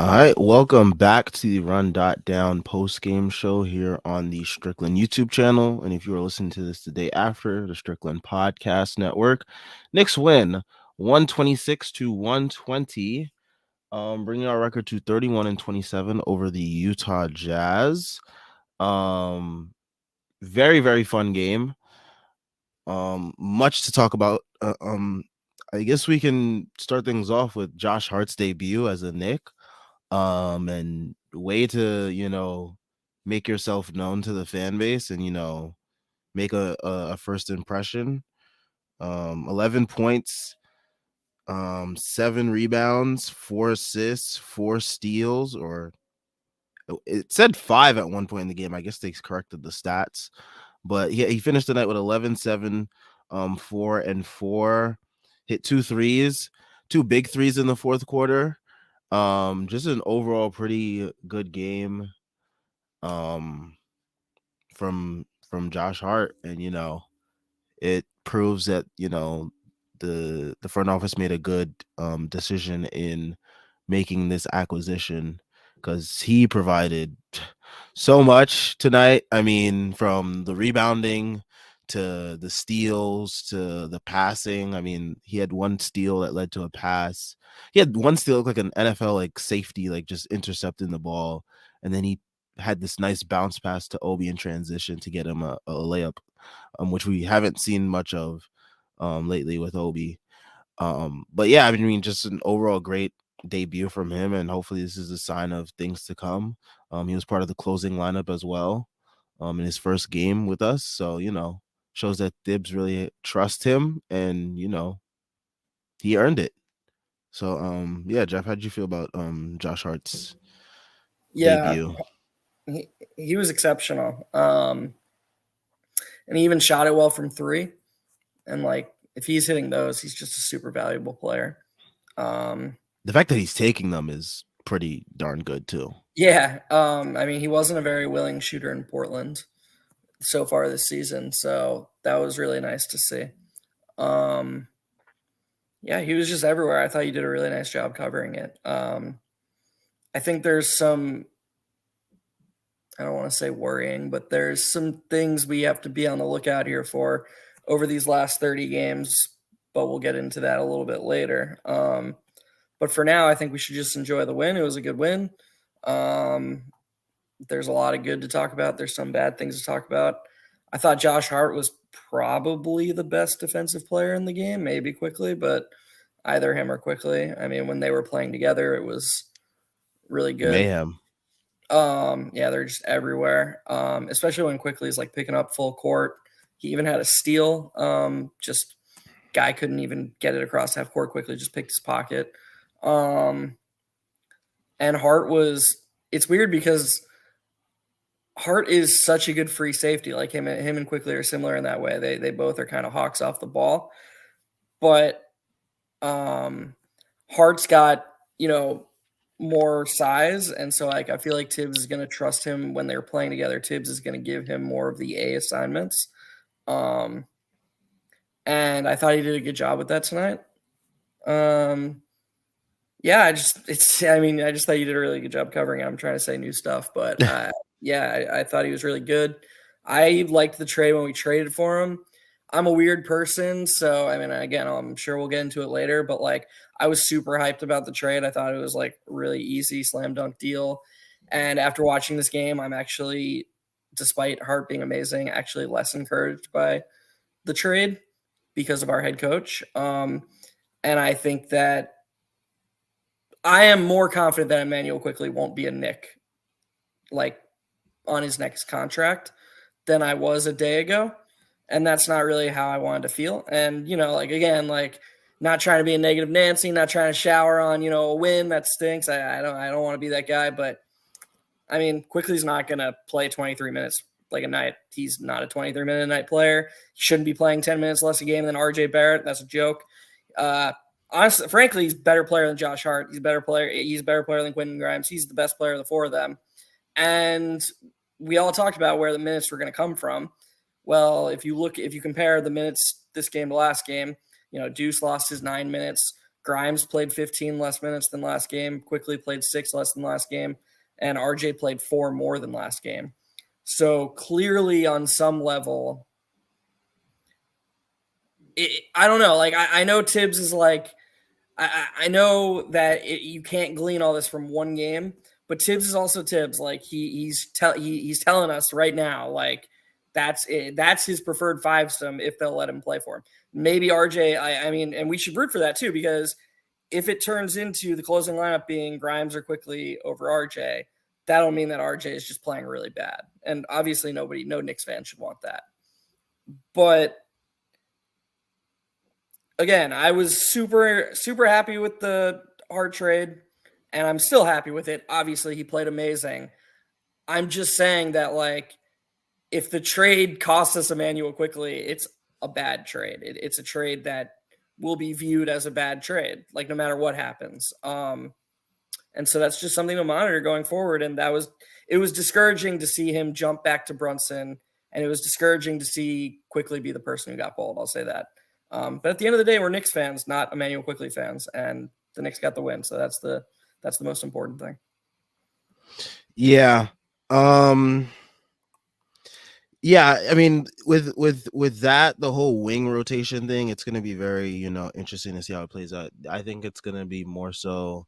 All right, welcome back to the Run.down post-game show here on the Strickland YouTube channel. And if you are listening to this the day after, the Strickland Podcast Network, Knicks win 126 to 120, bringing our record to 31-27 over the Utah Jazz. Very, very fun game. Much to talk about. I guess we can start things off with Josh Hart's debut as a Knick. And way to make yourself known to the fan base and make a first impression. 11 points, 7 rebounds, 4 assists, 4 steals, or it said 5 at one point in the game. I guess they corrected the stats, but he finished the night with 11, 7, 4 and 4. Hit 2 threes, 2 big threes in the fourth quarter. Just an overall pretty good game um from Josh Hart, and it proves that the front office made a good decision in making this acquisition, because he provided so much tonight. I mean, from the rebounding to the steals to the passing. I mean, he had one steal that led to a pass. He had one steal, look like an NFL like safety, like just intercepting the ball, and then he had this nice bounce pass to Obi in transition to get him a layup, which we haven't seen much of lately with Obi. But yeah, I mean, just an overall great debut from him, and hopefully this is a sign of things to come. He was part of the closing lineup as well, in his first game with us. So, shows that Thibs really trust him, and he earned it. So yeah, Jeff, how'd you feel about Josh Hart's Yeah, debut? he was exceptional. And he even shot it well from three. And like, if he's hitting those, he's just a super valuable player. The fact that he's taking them is pretty darn good too. Yeah, I mean, he wasn't a very willing shooter in Portland so far this season, so that was really nice to see. Um, yeah, he was just everywhere. I thought you did a really nice job covering it. I think there's some, I don't want to say worrying, but there's some things we have to be on the lookout here for over these last 30 games, but we'll get into that a little bit later. But for now, I think we should just enjoy the win. It was a good win. Um, there's a lot of good to talk about. There's some bad things to talk about. I thought Josh Hart was probably the best defensive player in the game, maybe Quickly, but either him or Quickly. I mean, when they were playing together, it was really good. Mayhem. Yeah, they're just everywhere. Especially when Quickly is like picking up full court. He even had a steal. Just guy couldn't even get it across half court. Quickly just picked his pocket. And Hart was. It's weird because Hart is such a good free safety. Like him and Quickly are similar in that way. They both are kind of hawks off the ball, but Hart's got more size, and so like I feel like Tibbs is going to trust him when they're playing together. Tibbs is going to give him more of the A assignments, um, and I thought he did a good job with that tonight. Yeah, I just thought you did a really good job covering it. I'm trying to say new stuff, but yeah, I thought he was really good. I liked the trade when we traded for him. I'm a weird person, so I mean, again, I'm sure we'll get into it later, but like I was super hyped about the trade. I thought it was like really easy slam dunk deal. And after watching this game, I'm actually, despite Hart being amazing, actually less encouraged by the trade because of our head coach. And I think that I am more confident that Emmanuel Quickly won't be a Knick like on his next contract than I was a day ago. And that's not really how I wanted to feel. And, like again, like not trying to be a negative Nancy, not trying to shower on, a win that stinks. I don't want to be that guy, but I mean, Quickly's not gonna play 23 minutes like a night. He's not a 23-minute a night player. He shouldn't be playing 10 minutes less a game than RJ Barrett. That's a joke. Honestly, frankly, he's a better player than Josh Hart. He's a better player. He's a better player than Quentin Grimes. He's the best player of the four of them. And we all talked about where the minutes were going to come from. Well, if you compare the minutes this game to last game, Deuce lost his 9 minutes. Grimes played 15 less minutes than last game. Quickly played 6 less than last game. And RJ played 4 more than last game. So clearly, on some level, I don't know. Like, I know Tibbs is like, I know that you can't glean all this from one game, but Tibbs is also Tibbs. Like, he's telling us right now, like, that's it. That's his preferred five stem if they'll let him play for him. Maybe RJ. I mean, and we should root for that too, because if it turns into the closing lineup being Grimes or Quickly over RJ, that'll mean that RJ is just playing really bad. And obviously, no Knicks fan should want that. But again, I was super happy with the Hart trade, and I'm still happy with it. Obviously, he played amazing. I'm just saying that, like, if the trade costs us Emmanuel Quickly, it's a bad trade. It's a trade that will be viewed as a bad trade, like, no matter what happens. And so that's just something to monitor going forward. And it was discouraging to see him jump back to Brunson, and it was discouraging to see Quickly be the person who got bowled. I'll say that. But at the end of the day, we're Knicks fans, not Emmanuel Quickly fans, and the Knicks got the win. So that's the most important thing. Yeah. Yeah, I mean, with that, the whole wing rotation thing, it's gonna be very, interesting to see how it plays out. I think it's gonna be more so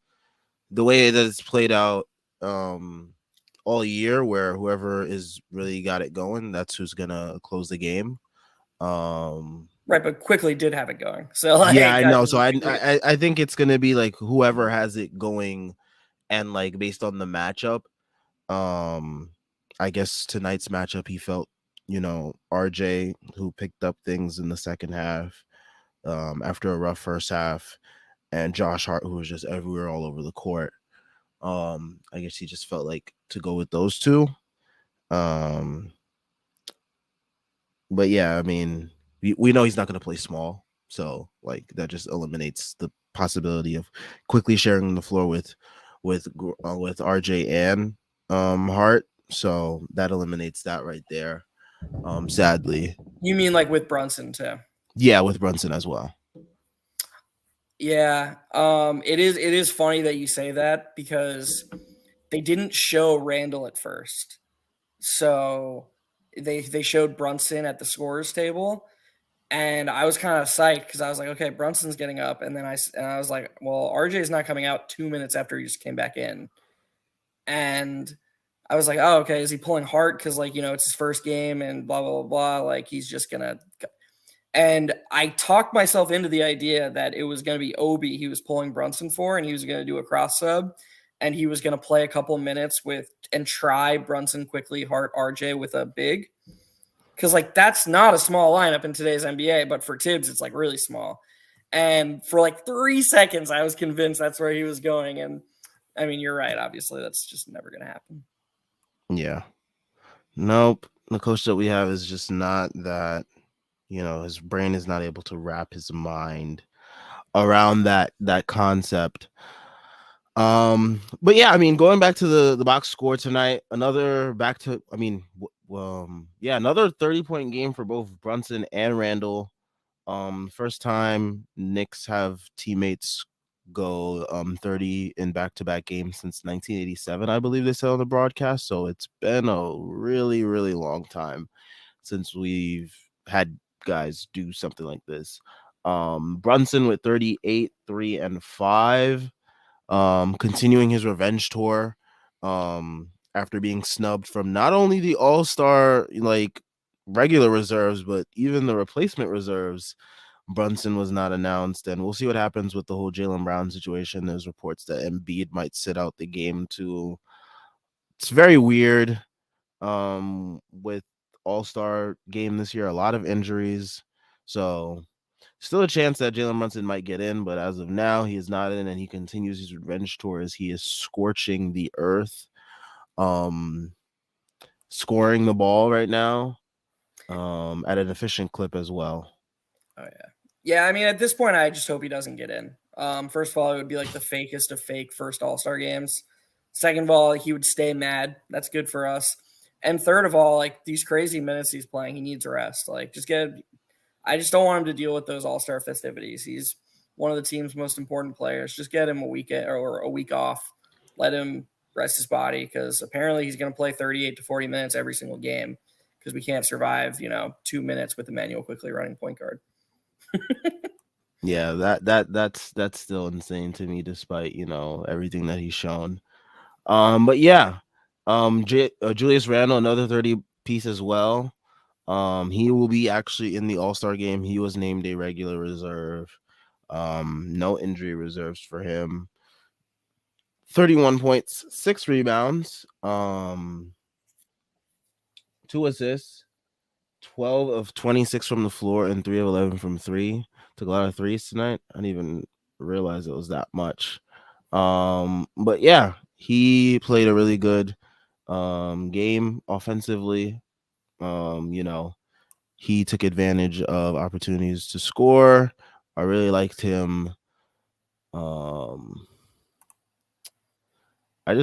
the way that it's played out all year, where whoever is really got it going, that's who's gonna close the game. Right, but Quickly did have it going. So, like, Yeah, I know. So I think it's gonna be like whoever has it going, and like based on the matchup. I guess tonight's matchup, he felt, RJ, who picked up things in the second half, after a rough first half, and Josh Hart, who was just everywhere all over the court. I guess he just felt like to go with those two. But yeah, I mean, we know he's not going to play small, so like that just eliminates the possibility of quickly sharing the floor with RJ and Hart. So that eliminates that right there. Sadly. You mean like with Brunson too? Yeah, with Brunson as well. Yeah. It is funny that you say that, because they didn't show Randall at first. So they showed Brunson at the scorers table, and I was kind of psyched because I was like, okay, Brunson's getting up, and then I was like, well, RJ's not coming out 2 minutes after he just came back in, and I was like, oh, okay, is he pulling Hart because, like, it's his first game and blah blah blah blah, like he's just gonna. And I talked myself into the idea that it was going to be Obi he was pulling Brunson for, and he was going to do a cross sub, and he was going to play a couple minutes and try Brunson Quickly, Hart, RJ with a big. Because, like, that's not a small lineup in today's NBA, but for Tibbs, it's, like, really small. And for, like, 3 seconds, I was convinced that's where he was going. And, I mean, you're right. Obviously, that's just never going to happen. Yeah. Nope. The coach that we have is just not that. His brain is not able to wrap his mind around that concept. But yeah, I mean, going back to the box score tonight, another 30-point game for both Brunson and Randall. First time Knicks have teammates go 30 in back-to-back games since 1987, I believe they said on the broadcast. So it's been a really, really long time since we've had guys do something like this. Brunson with 38, 3 and 5, continuing his revenge tour, after being snubbed from not only the All-Star like regular reserves, but even the replacement reserves. Brunson was not announced, and we'll see what happens with the whole Jaylen Brown situation. There's reports that Embiid might sit out the game too. It's very weird. With All-Star game this year, a lot of injuries, so still a chance that Jalen Brunson might get in, but as of now, he is not in, and he continues his revenge tour as he is scorching the earth, scoring the ball right now, at an efficient clip as well. Oh, yeah. Yeah, I mean, at this point, I just hope he doesn't get in. First of all, it would be like the fakest of fake first All-Star games. Second of all, he would stay mad. That's good for us. And third of all, like, these crazy minutes he's playing, he needs rest. Like, I just don't want him to deal with those All-Star festivities. He's one of the team's most important players. Just get him a weekend or a week off. Let him rest his body because apparently he's going to play 38 to 40 minutes every single game because we can't survive, 2 minutes with Emmanuel quickly running point guard. Yeah, that's still insane to me, despite everything that he's shown. But yeah, Julius Randle, another 30 piece as well. He will be actually in the All-Star game. He was named a regular reserve. No injury reserves for him. 31 points, 6 rebounds, 2 assists, 12 of 26 from the floor, and 3 of 11 from 3. Took a lot of threes tonight. I didn't even realize it was that much. But yeah, he played a really good game offensively. He took advantage of opportunities to score. I really liked him. I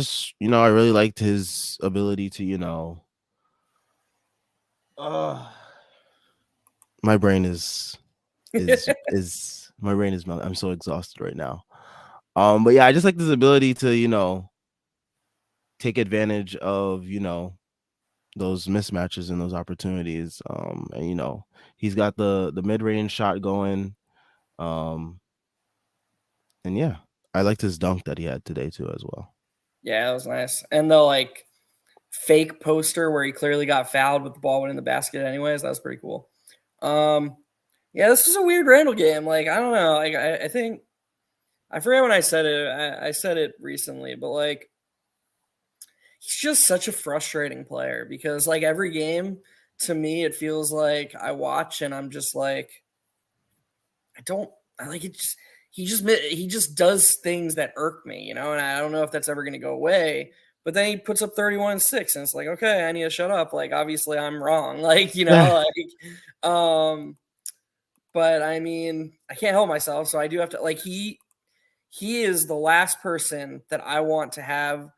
really liked his ability to, my brain is my brain is I'm so exhausted right now. But yeah, I just like his ability to, take advantage of, those mismatches and those opportunities. And he's got the mid-range shot going. And yeah, I liked his dunk that he had today too as well. Yeah, it was nice. And the fake poster where he clearly got fouled with the ball went in the basket anyways, that was pretty cool. Yeah, this was a weird Randall game. I don't know. I think I forget when I said it. I said it recently, but he's just such a frustrating player because every game to me it feels like I watch and I'm just I don't I like it just he just does things that irk me, and I don't know if that's ever going to go away. But then he puts up 31 and 6 and it's okay, I need to shut up. Obviously I'm wrong. But I mean, I can't help myself, so I do have to he is the last person that I want to have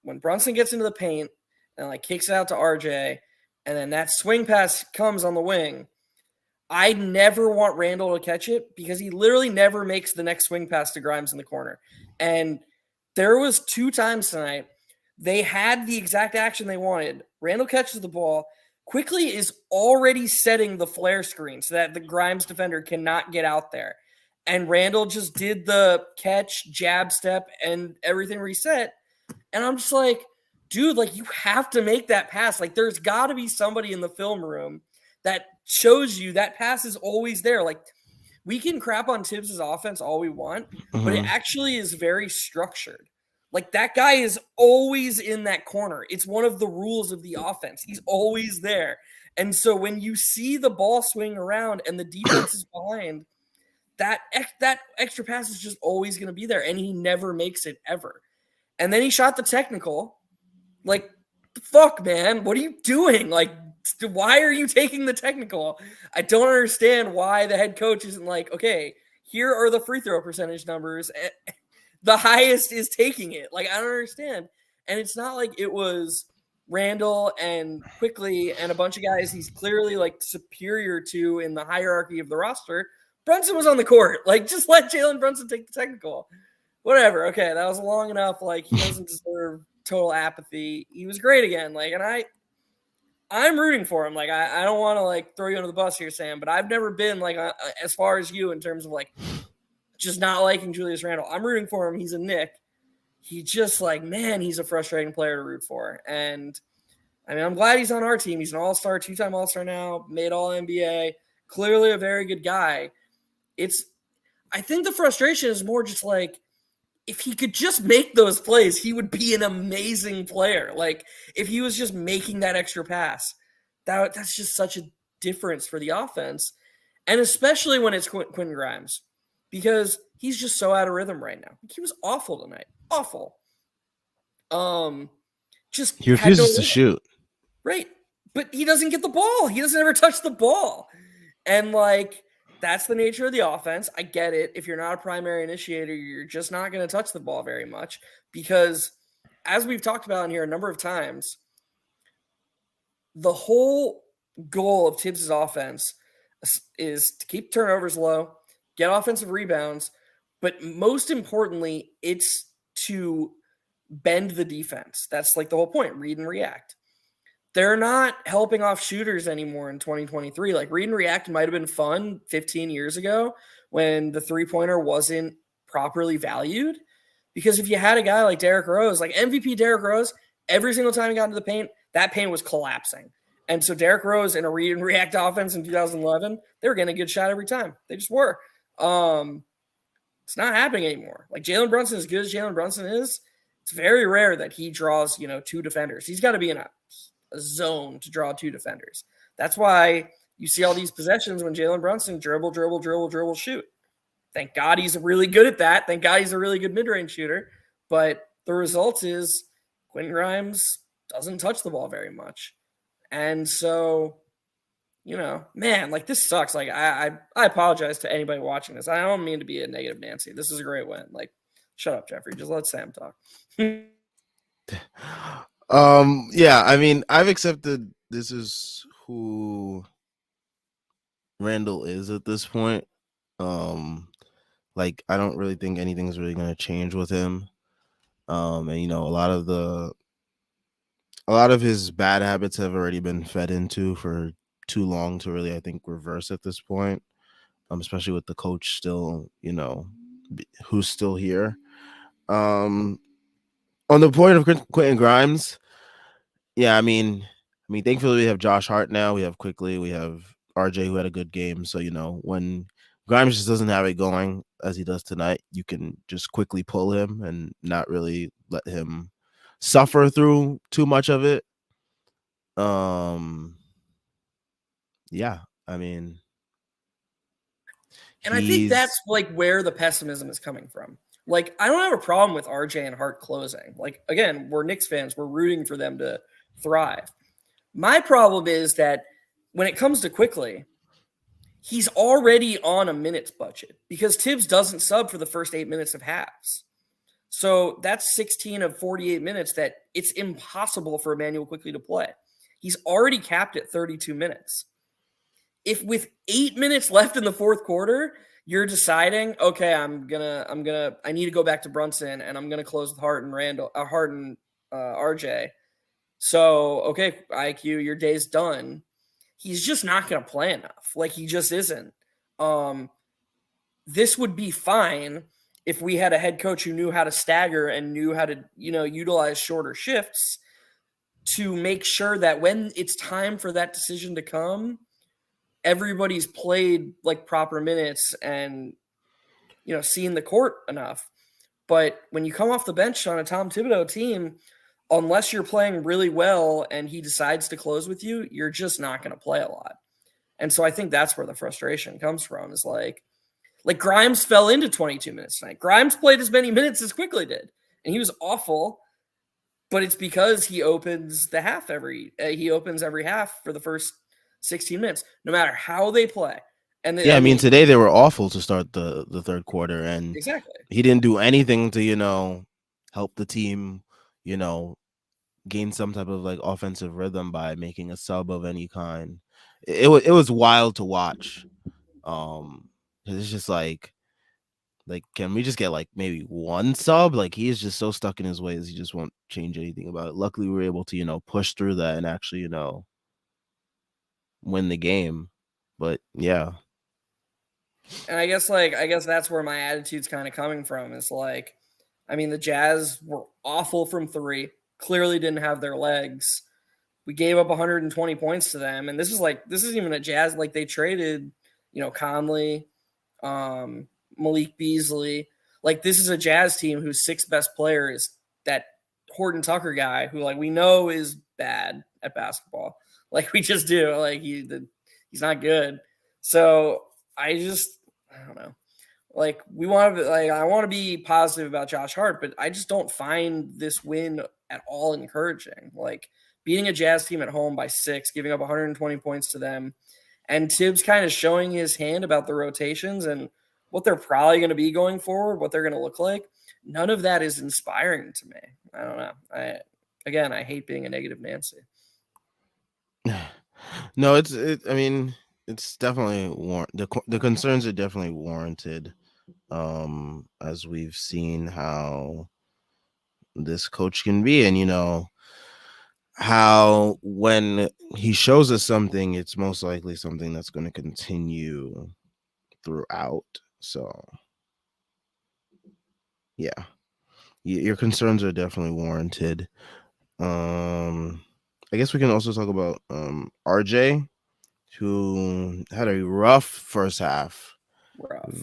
when Brunson gets into the paint and kicks it out to RJ and then that swing pass comes on the wing. I never want Randall to catch it because he literally never makes the next swing pass to Grimes in the corner. And there was 2 times tonight they had the exact action they wanted. Randall catches the ball, quickly is already setting the flare screen so that the Grimes defender cannot get out there. And Randall just did the catch, jab step, and everything reset. And I'm just dude, you have to make that pass. There's got to be somebody in the film room that shows you that pass is always there. We can crap on Tibbs' offense all we want, but it actually is very structured. That guy is always in that corner. It's one of the rules of the offense. He's always there. And so when you see the ball swing around and the defense is behind, that extra pass is just always going to be there. And he never makes it ever. And then he shot the technical. The fuck, man? What are you doing? Why are you taking the technical? I don't understand why the head coach isn't okay, here are the free throw percentage numbers. The highest is taking it. I don't understand. And it's not it was Randall and Quickly and a bunch of guys he's clearly superior to in the hierarchy of the roster. Brunson was on the court. Just let Jalen Brunson take the technical. Whatever. Okay, that was long enough. He doesn't deserve total apathy. He was great again. And I'm rooting for him. I don't want to throw you under the bus here, Sam, but I've never been as far as you in terms of just not liking Julius Randle. I'm rooting for him. He's a Knick. He just man, he's a frustrating player to root for. And I mean, I'm glad he's on our team. He's an all-star, 2-time all-star now, made all NBA, clearly a very good guy. I think the frustration is more just if he could just make those plays, he would be an amazing player. If he was just making that extra pass, that's just such a difference for the offense. And especially when it's Quentin Grimes, because he's just so out of rhythm right now. He was awful tonight. Awful. He refuses to shoot. Right. But he doesn't get the ball. He doesn't ever touch the ball. And that's the nature of the offense. I get it. If you're not a primary initiator, you're just not going to touch the ball very much because, as we've talked about in here a number of times, the whole goal of Tibbs' offense is to keep turnovers low, get offensive rebounds, but most importantly, it's to bend the defense. That's like the whole point, read and react. They're not helping off shooters anymore in 2023. Like read and react might have been fun 15 years ago when the three-pointer wasn't properly valued. Because if you had a guy like Derrick Rose, like MVP Derrick Rose, every single time he got into the paint, that paint was collapsing. And so Derrick Rose in a read and react offense in 2011, they were getting a good shot every time. They just were. It's not happening anymore. Like Jalen Brunson, as good as Jalen Brunson is, it's very rare that he draws, two defenders. He's got to be in a zone to draw two defenders. That's why you see all these possessions when Jalen Brunson dribble, shoot. Thank God he's really good at that. Thank God he's a really good mid-range shooter. But the result is Quentin Grimes doesn't touch the ball very much. And so, man, like this sucks. Like I apologize to anybody watching this. I don't mean to be a negative Nancy. This is a great win. Like, shut up, Jeffrey. Just let Sam talk. Yeah, I mean, I've accepted this is who Randall is at this point. Like I don't really think anything's really gonna change with him. And a lot of his bad habits have already been fed into for too long to really, I think, reverse at this point. Especially with the coach still, who's still here. On the point of Quentin Grimes, yeah, I mean, thankfully we have Josh Hart now. We have Quickly. We have RJ who had a good game. So when Grimes just doesn't have it going as he does tonight, you can just quickly pull him and not really let him suffer through too much of it. Yeah, I mean, and I think that's like where the pessimism is coming from. Like, I don't have a problem with RJ and Hart closing. Like, again, we're Knicks fans. We're rooting for them to thrive. My problem is that when it comes to Quickly, he's already on a minutes budget because Tibbs doesn't sub for the first 8 minutes of halves. So that's 16 of 48 minutes that it's impossible for Emmanuel Quickly to play. He's already capped at 32 minutes. If with 8 minutes left in the fourth quarter, you're deciding, okay, I need to go back to Brunson and I'm gonna close with Hart and RJ. So, okay, IQ, your day's done. He's just not gonna play enough. Like he just isn't. This would be fine if we had a head coach who knew how to stagger and knew how to, utilize shorter shifts to make sure that when it's time for that decision to come, everybody's played like proper minutes and, seen the court enough. But when you come off the bench on a Tom Thibodeau team, unless you're playing really well and he decides to close with you, you're just not going to play a lot. And so I think that's where the frustration comes from is like Grimes fell into 22 minutes tonight. Grimes played as many minutes as Quickly did, and he was awful. But it's because he opens every half for the first 16 minutes, no matter how they play. And I mean, today they were awful to start the third quarter, and exactly he didn't do anything to help the team, gain some type of like offensive rhythm by making a sub of any kind. It was wild to watch. It's just like can we just get like maybe one sub? Like he is just so stuck in his ways, he just won't change anything about it. Luckily, we were able to push through that and actually win the game. But yeah. And I guess that's where my attitude's kind of coming from. Is like, I mean, the Jazz were awful from three. Clearly didn't have their legs. We gave up 120 points to them, and this isn't even a Jazz. Like they traded, Conley, Malik Beasley. Like this is a Jazz team whose sixth best player is that Horton Tucker guy, who like we know is bad at basketball. Like we just do. Like he's not good. So I don't know. Like I want to be positive about Josh Hart, but I just don't find this win at all encouraging. Like beating a Jazz team at home by 6, giving up 120 points to them, and Tibbs kind of showing his hand about the rotations and what they're probably going to be going forward, what they're going to look like. None of that is inspiring to me. I don't know. I hate being a negative Nancy. No, I mean, it's definitely the concerns are definitely warranted. As we've seen how this coach can be, and how when he shows us something, it's most likely something that's going to continue throughout. So yeah, your concerns are definitely warranted. Um, I guess we can also talk about RJ, who had a rough first half, Rough.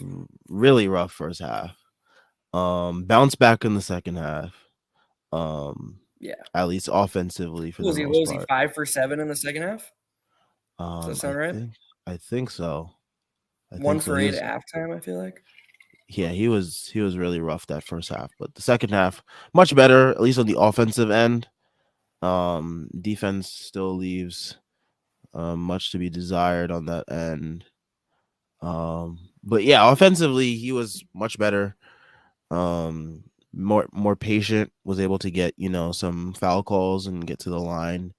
really rough first half. Bounced back in the second half. Um, Yeah. at least offensively for What the was he? What most was he? part. 5 for 7 in the second half. Does that I sound right? think so. I One think so. for eight at halftime. I feel like. Yeah, he was really rough that first half, but the second half much better, at least on the offensive end. Defense still leaves much to be desired on that end. But yeah, offensively he was much better. Um, more patient, was able to get some foul calls and get to the line.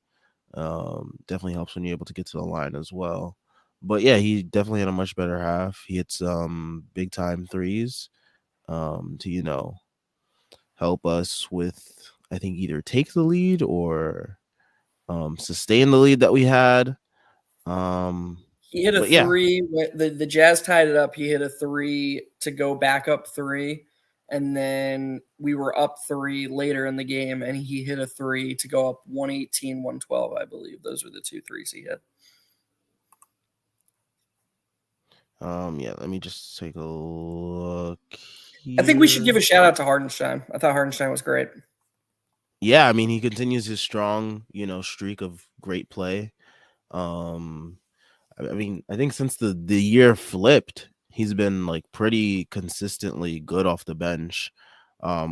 Definitely helps when you're able to get to the line as well. But yeah, he definitely had a much better half. He hit some big time threes to help us with, I think, either take the lead or sustain the lead that we had. Um, He hit a but yeah, three. The Jazz tied it up. He hit a three to go back up three. And then we were up three later in the game, and he hit a three to go up 118, 112, I believe. Those were the 2 threes he hit. yeah. Let me just take a look I think we should give here. a shout out to Hardenstein. I thought Hardenstein was great. Yeah, I mean, he continues his strong, streak of great play. Um, I mean, I think since the year flipped, he's been like pretty consistently good off the bench,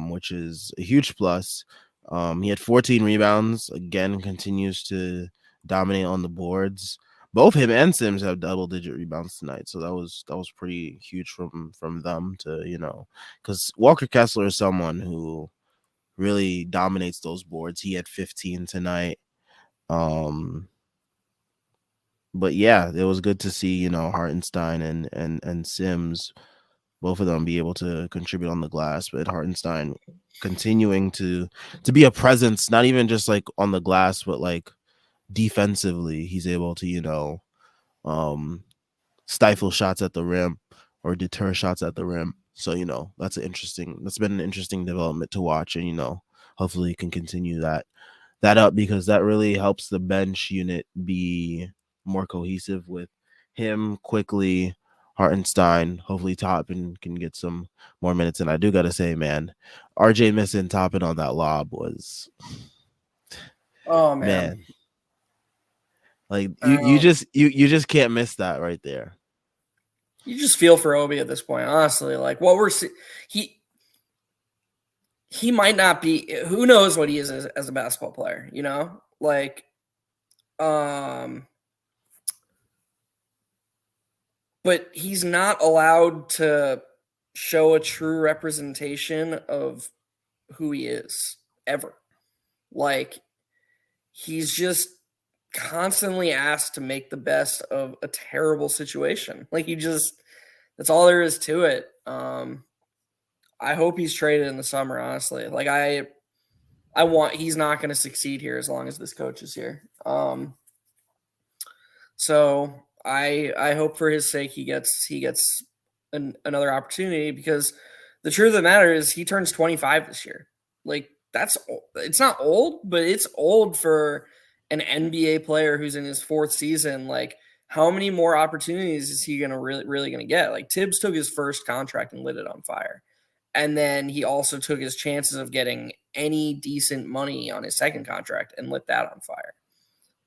which is a huge plus. He had 14 rebounds. Again, continues to dominate on the boards. Both him and Sims have double-digit rebounds tonight, so that was pretty huge from them to because Walker Kessler is someone who really dominates those boards. He had 15 tonight. Um, but yeah, it was good to see Hartenstein and Sims, both of them be able to contribute on the glass. But Hartenstein continuing to be a presence, not even just like on the glass, but like defensively, he's able to um, stifle shots at the rim or deter shots at the rim. So that's been an interesting development to watch, and hopefully he can continue that up because that really helps the bench unit be more cohesive with him quickly. Hartenstein, hopefully Toppin can get some more minutes. And I do gotta say, man, RJ missing Toppin on that lob was, Oh man, man, like you you um, just you just can't miss that right there. you just feel for Obi at this point, honestly. Like what he he might not be. Who knows what he is as a basketball player? Like um, but he's not allowed to show a true representation of who he is ever. Like he's just constantly asked to make the best of a terrible situation. Like that's all there is to it. I hope he's traded in the summer, honestly. Like I want he's not going to succeed here as long as this coach is here. So I hope for his sake he gets another opportunity because the truth of the matter is he turns 25 this year. Like it's not old, but it's old for an NBA player who's in his fourth season. Like how many more opportunities is he gonna really gonna get? Like Tibbs took his first contract and lit it on fire. And then he also took his chances of getting any decent money on his second contract and lit that on fire.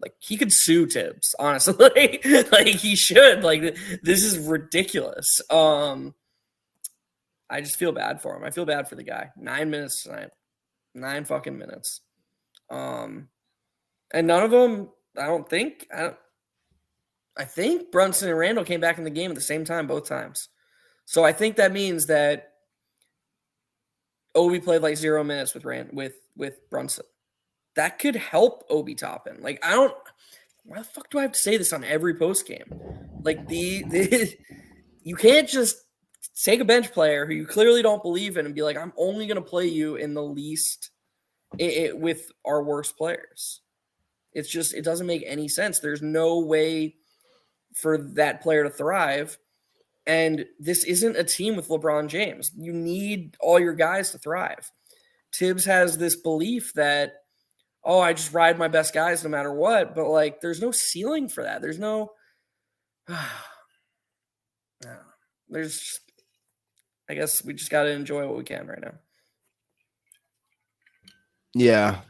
Like he could sue Tibbs, honestly. Like he should. Like this is ridiculous. I just feel bad for him. I feel bad for the guy. 9 minutes tonight. 9 fucking minutes. Um, and none of them, I don't think. I think Brunson and Randall came back in the game at the same time both times. So I think that means that Obi played like 0 minutes with with Brunson. That could help Obi Toppin. Like I don't why the fuck do I have to say this on every post game? Like the you can't just take a bench player who you clearly don't believe in and be like, I'm only going to play you in the least with our worst players. It's just, it doesn't make any sense. There's no way for that player to thrive. And this isn't a team with LeBron James. You need all your guys to thrive. Tibbs has this belief that, oh, I just ride my best guys no matter what. But like, there's no ceiling for that. There's no, there's, I guess we just got to enjoy what we can right now. Yeah.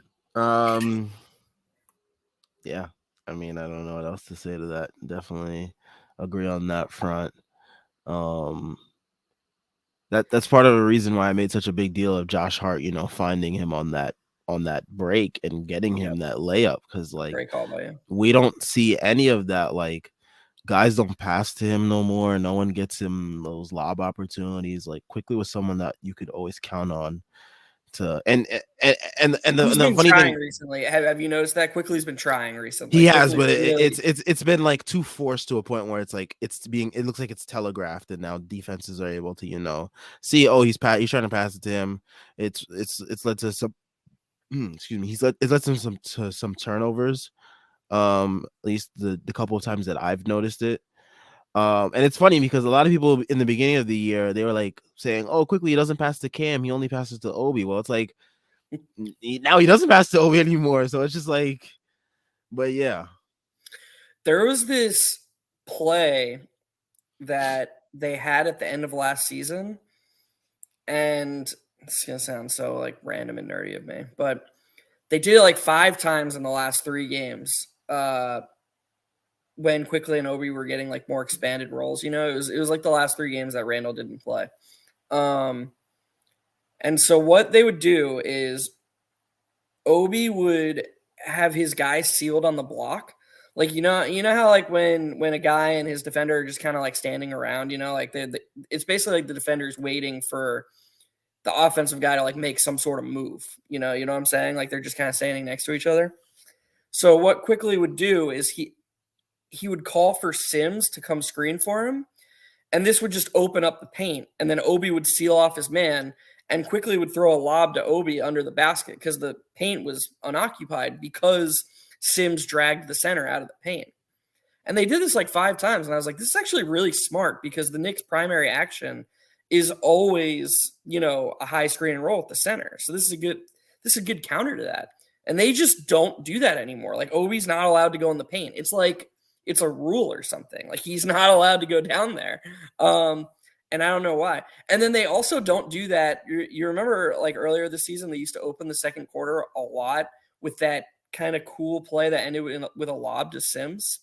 Yeah. I mean, I don't know what else to say to that. Definitely agree on that front. That's part of the reason why I made such a big deal of Josh Hart, finding him on that break and getting him that layup, because like Great call by you. we don't see any of that. Like guys don't pass to him no more. No one gets him those lob opportunities. Like Quickly was someone that you could always count on to Who's the been funny trying thing. recently? Have you noticed that Quickly's been trying recently? He has, Quickly's but really, it's been like too forced to a point where it's like it looks like it's telegraphed, and now defenses are able to see, oh, he's trying to pass it to him. It's led to some excuse me, it led to some turnovers. At least the couple of times that I've noticed it. And it's funny because a lot of people in the beginning of the year, they were like saying, oh, Quickly, he doesn't pass to Cam, he only passes to Obi. Well, it's like now he doesn't pass to Obi anymore, so it's just like, but yeah. there was this play that they had at the end of last season, and it's gonna sound so like random and nerdy of me, but they did it like 5 times in the last 3 games. When Quickly and Obi were getting like more expanded roles, it was like the last 3 games that Randall didn't play. And so what they would do is Obi would have his guy sealed on the block. Like you know how like when a guy and his defender are just kind of like standing around, like it's basically like the defender's waiting for the offensive guy to like make some sort of move. You know what I'm saying? Like they're just kind of standing next to each other. So what Quickly would do is he would call for Sims to come screen for him, and this would just open up the paint, and then Obi would seal off his man and Quickly would throw a lob to Obi under the basket because the paint was unoccupied because Sims dragged the center out of the paint. And they did this like 5 times, and I was like, this is actually really smart because the Knicks' primary action is always, a high screen and roll at the center. So this is a good counter to that. And they just don't do that anymore. Like Obi's not allowed to go in the paint. It's like it's a rule or something. Like he's not allowed to go down there. And I don't know why. And then they also don't do that. You remember like earlier this season, they used to open the second quarter a lot with that kind of cool play that ended with a lob to Sims.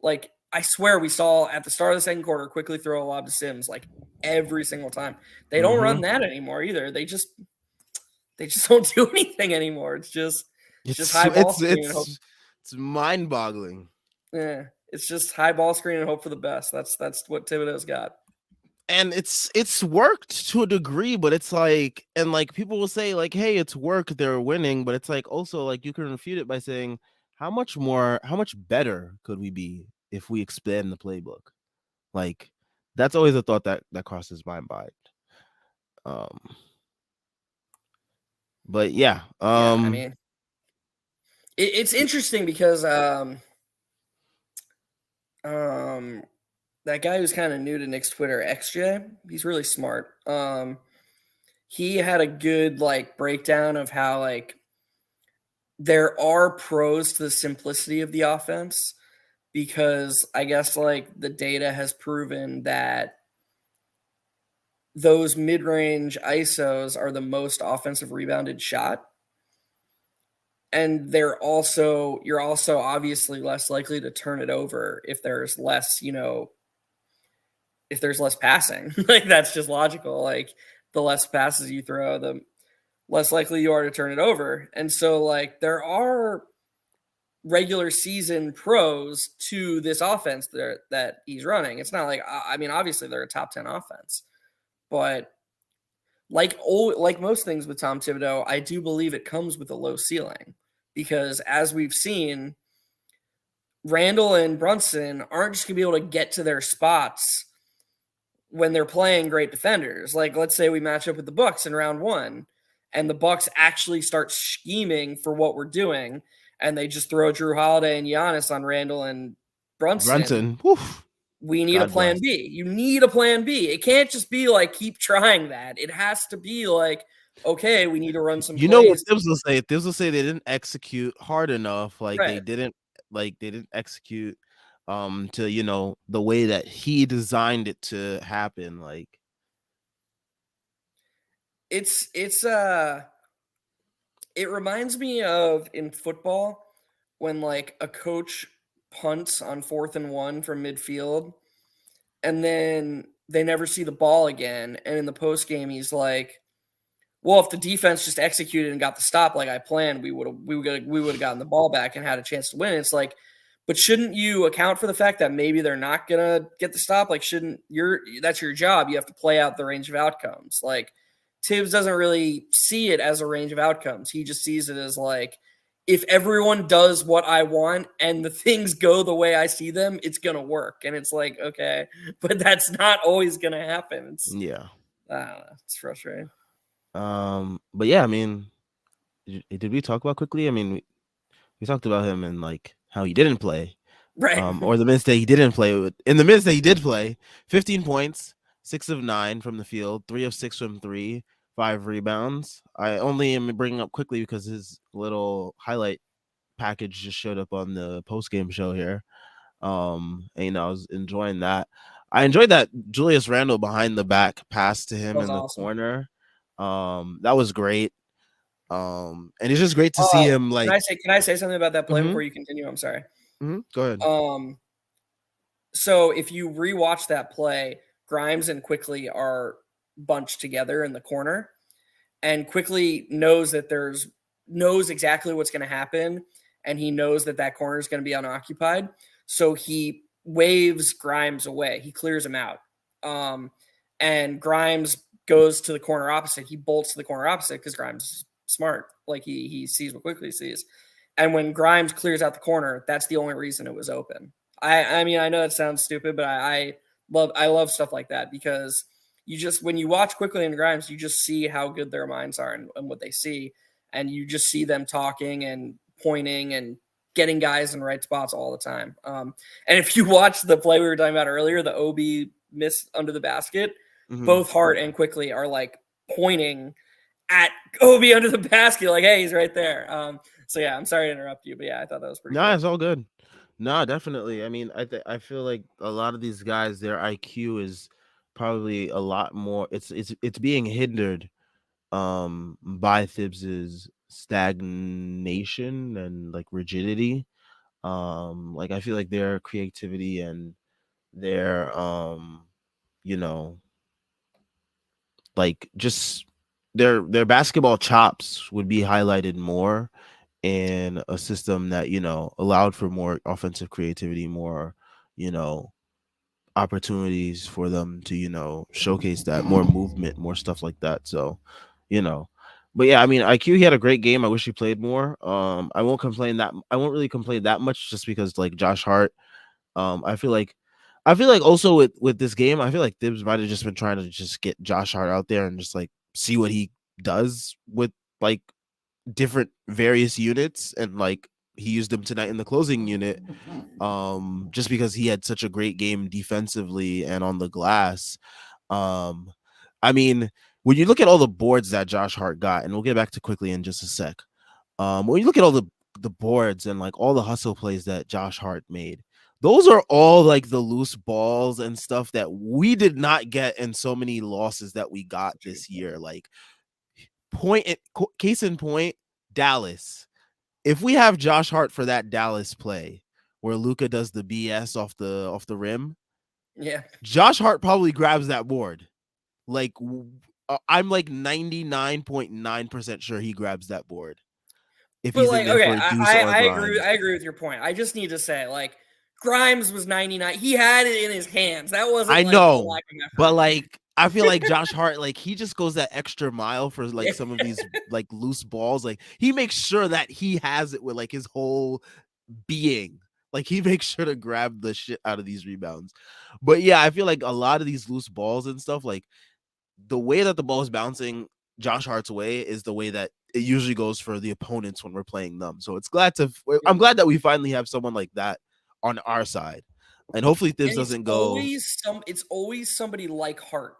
Like I swear we saw at the start of the second quarter Quickly throw a lob to Sims like every single time. They don't run that anymore either. They just don't do anything anymore. It's just high ball screen and hope. It's mind-boggling. Yeah, it's just high ball screen and hope for the best. That's what Thibodeau's got. And it's worked to a degree, but it's like, and like people will say like, hey, it's work, they're winning, but it's like also like you can refute it by saying how much better could we be if we expand the playbook? Like that's always a thought that crosses my mind. But yeah, yeah, I mean, it's interesting because that guy who's kind of new to Knicks Twitter, XJ, he's really smart. He had a good like breakdown of how like there are pros to the simplicity of the offense because I guess like the data has proven that those mid-range ISOs are the most offensive rebounded shot. And you're also obviously less likely to turn it over if there's less, if there's less passing. Like that's just logical. Like the less passes you throw, the less likely you are to turn it over. And so like there are regular season pros to this offense that he's running. It's not like, I mean, obviously they're a top 10 offense, but like most things with Tom Thibodeau, I do believe it comes with a low ceiling because as we've seen, Randall and Brunson aren't just gonna be able to get to their spots when they're playing great defenders. Like, let's say we match up with the Bucks in round 1 and the Bucks actually start scheming for what we're doing and they just throw Drew Holiday and Giannis on Randall and Brunson. Brunson, woof, We need a God plan bless. B. You need a plan B. It can't just be like keep trying that. It has to be like, okay, we need to run some You know what plays. Tibbs will say? Tibbs will say they didn't execute hard enough. Right. They didn't execute to the way that he designed it to happen. Like It's it reminds me of in football when like a coach punts on 4th and 1 from midfield and then they never see the ball again. And in the post game, he's like, well, if the defense just executed and got the stop like I planned, we would have gotten the ball back and had a chance to win. It's like, but shouldn't you account for the fact that maybe they're not gonna get the stop? Like, shouldn't that's your job? You have to play out the range of outcomes. Like Tibbs doesn't really see it as a range of outcomes. He just sees it as like, if everyone does what I want and the things go the way I see them, it's gonna work. And it's like, okay, but that's not always gonna happen. It's yeah. I don't know, it's frustrating. But yeah, I mean, did we talk about quickly? I mean, we talked about him and like how he didn't play. Right. Or the minutes that he didn't play. In the minutes that he did play, 15 points, 6 of 9 from the field, 3 of 6 from 3, 5 rebounds. I only am bringing up quickly because his little highlight package just showed up on the post-game show here. And I was enjoying that. I enjoyed that Julius Randle behind the back pass to him That was in the awesome. corner. That was great. And it's just great to see him like. Can I say something about that play Mhm, before you continue? I'm sorry. go ahead. So if you rewatch that play, Grimes and Quickly are bunched together in the corner, and Quickly knows exactly what's going to happen, and he knows that corner is going to be unoccupied. So he waves Grimes away. He clears him out, and Grimes goes to the corner opposite. He bolts to the corner opposite because Grimes is smart. Like he sees what Quickly sees. And when Grimes clears out the corner, that's the only reason it was open. I mean, I know it sounds stupid, but I love stuff like that because you just when you watch Quickly and Grimes, you just see how good their minds are and what they see, and you just see them talking and pointing and getting guys in the right spots all the time. And if you watch the play we were talking about earlier, the OB miss under the basket, both Hart and Quickly are like pointing at OB under the basket, like, hey, he's right there. So yeah, I'm sorry to interrupt you, but yeah, I thought that was pretty No, cool. it's all good. No, definitely. I mean, I feel like a lot of these guys, their IQ is probably a lot more. It's being hindered by Thibs's stagnation and like rigidity. Like I feel like their creativity and their you know, like just their basketball chops would be highlighted more in a system that allowed for more offensive creativity, more you know opportunities for them to showcase that, more movement, more stuff like that. So you know but yeah, I mean, IQ, he had a great game. I wish he played more. I won't really complain that much, just because like Josh Hart, I feel like also with this game, I feel like Thibs might have just been trying to just get Josh Hart out there and just like see what he does with like different various units, and like he used them tonight in the closing unit, just because he had such a great game defensively and on the glass. I mean, when you look at all the boards that Josh Hart got, and we'll get back to quickly in just a sec, when you look at all the boards and like all the hustle plays that Josh Hart made, those are all like the loose balls and stuff that we did not get in so many losses that we got this year. Like case in point, Dallas. If we have Josh Hart for that Dallas play where Luka does the BS off the rim, Yeah. Josh Hart probably grabs that board. Like I'm like 99.9% sure he grabs that board if But he's in like, there okay, for a deuce or a I agree. grind. I agree with your point. I just need to say, like, Grimes was 99. He had it in his hands. That wasn't I like a know, lack of but effort. like I feel like Josh Hart, like he just goes that extra mile for like Yeah. some of these like loose balls. Like he makes sure that he has it with like his whole being. Like he makes sure to grab the shit out of these rebounds. But yeah, I feel like a lot of these loose balls and stuff, like the way that the ball is bouncing Josh Hart's way is the way that it usually goes for the opponents when we're playing them. So I'm glad that we finally have someone like that on our side. And hopefully Thibs And it's doesn't go always somebody like Hart.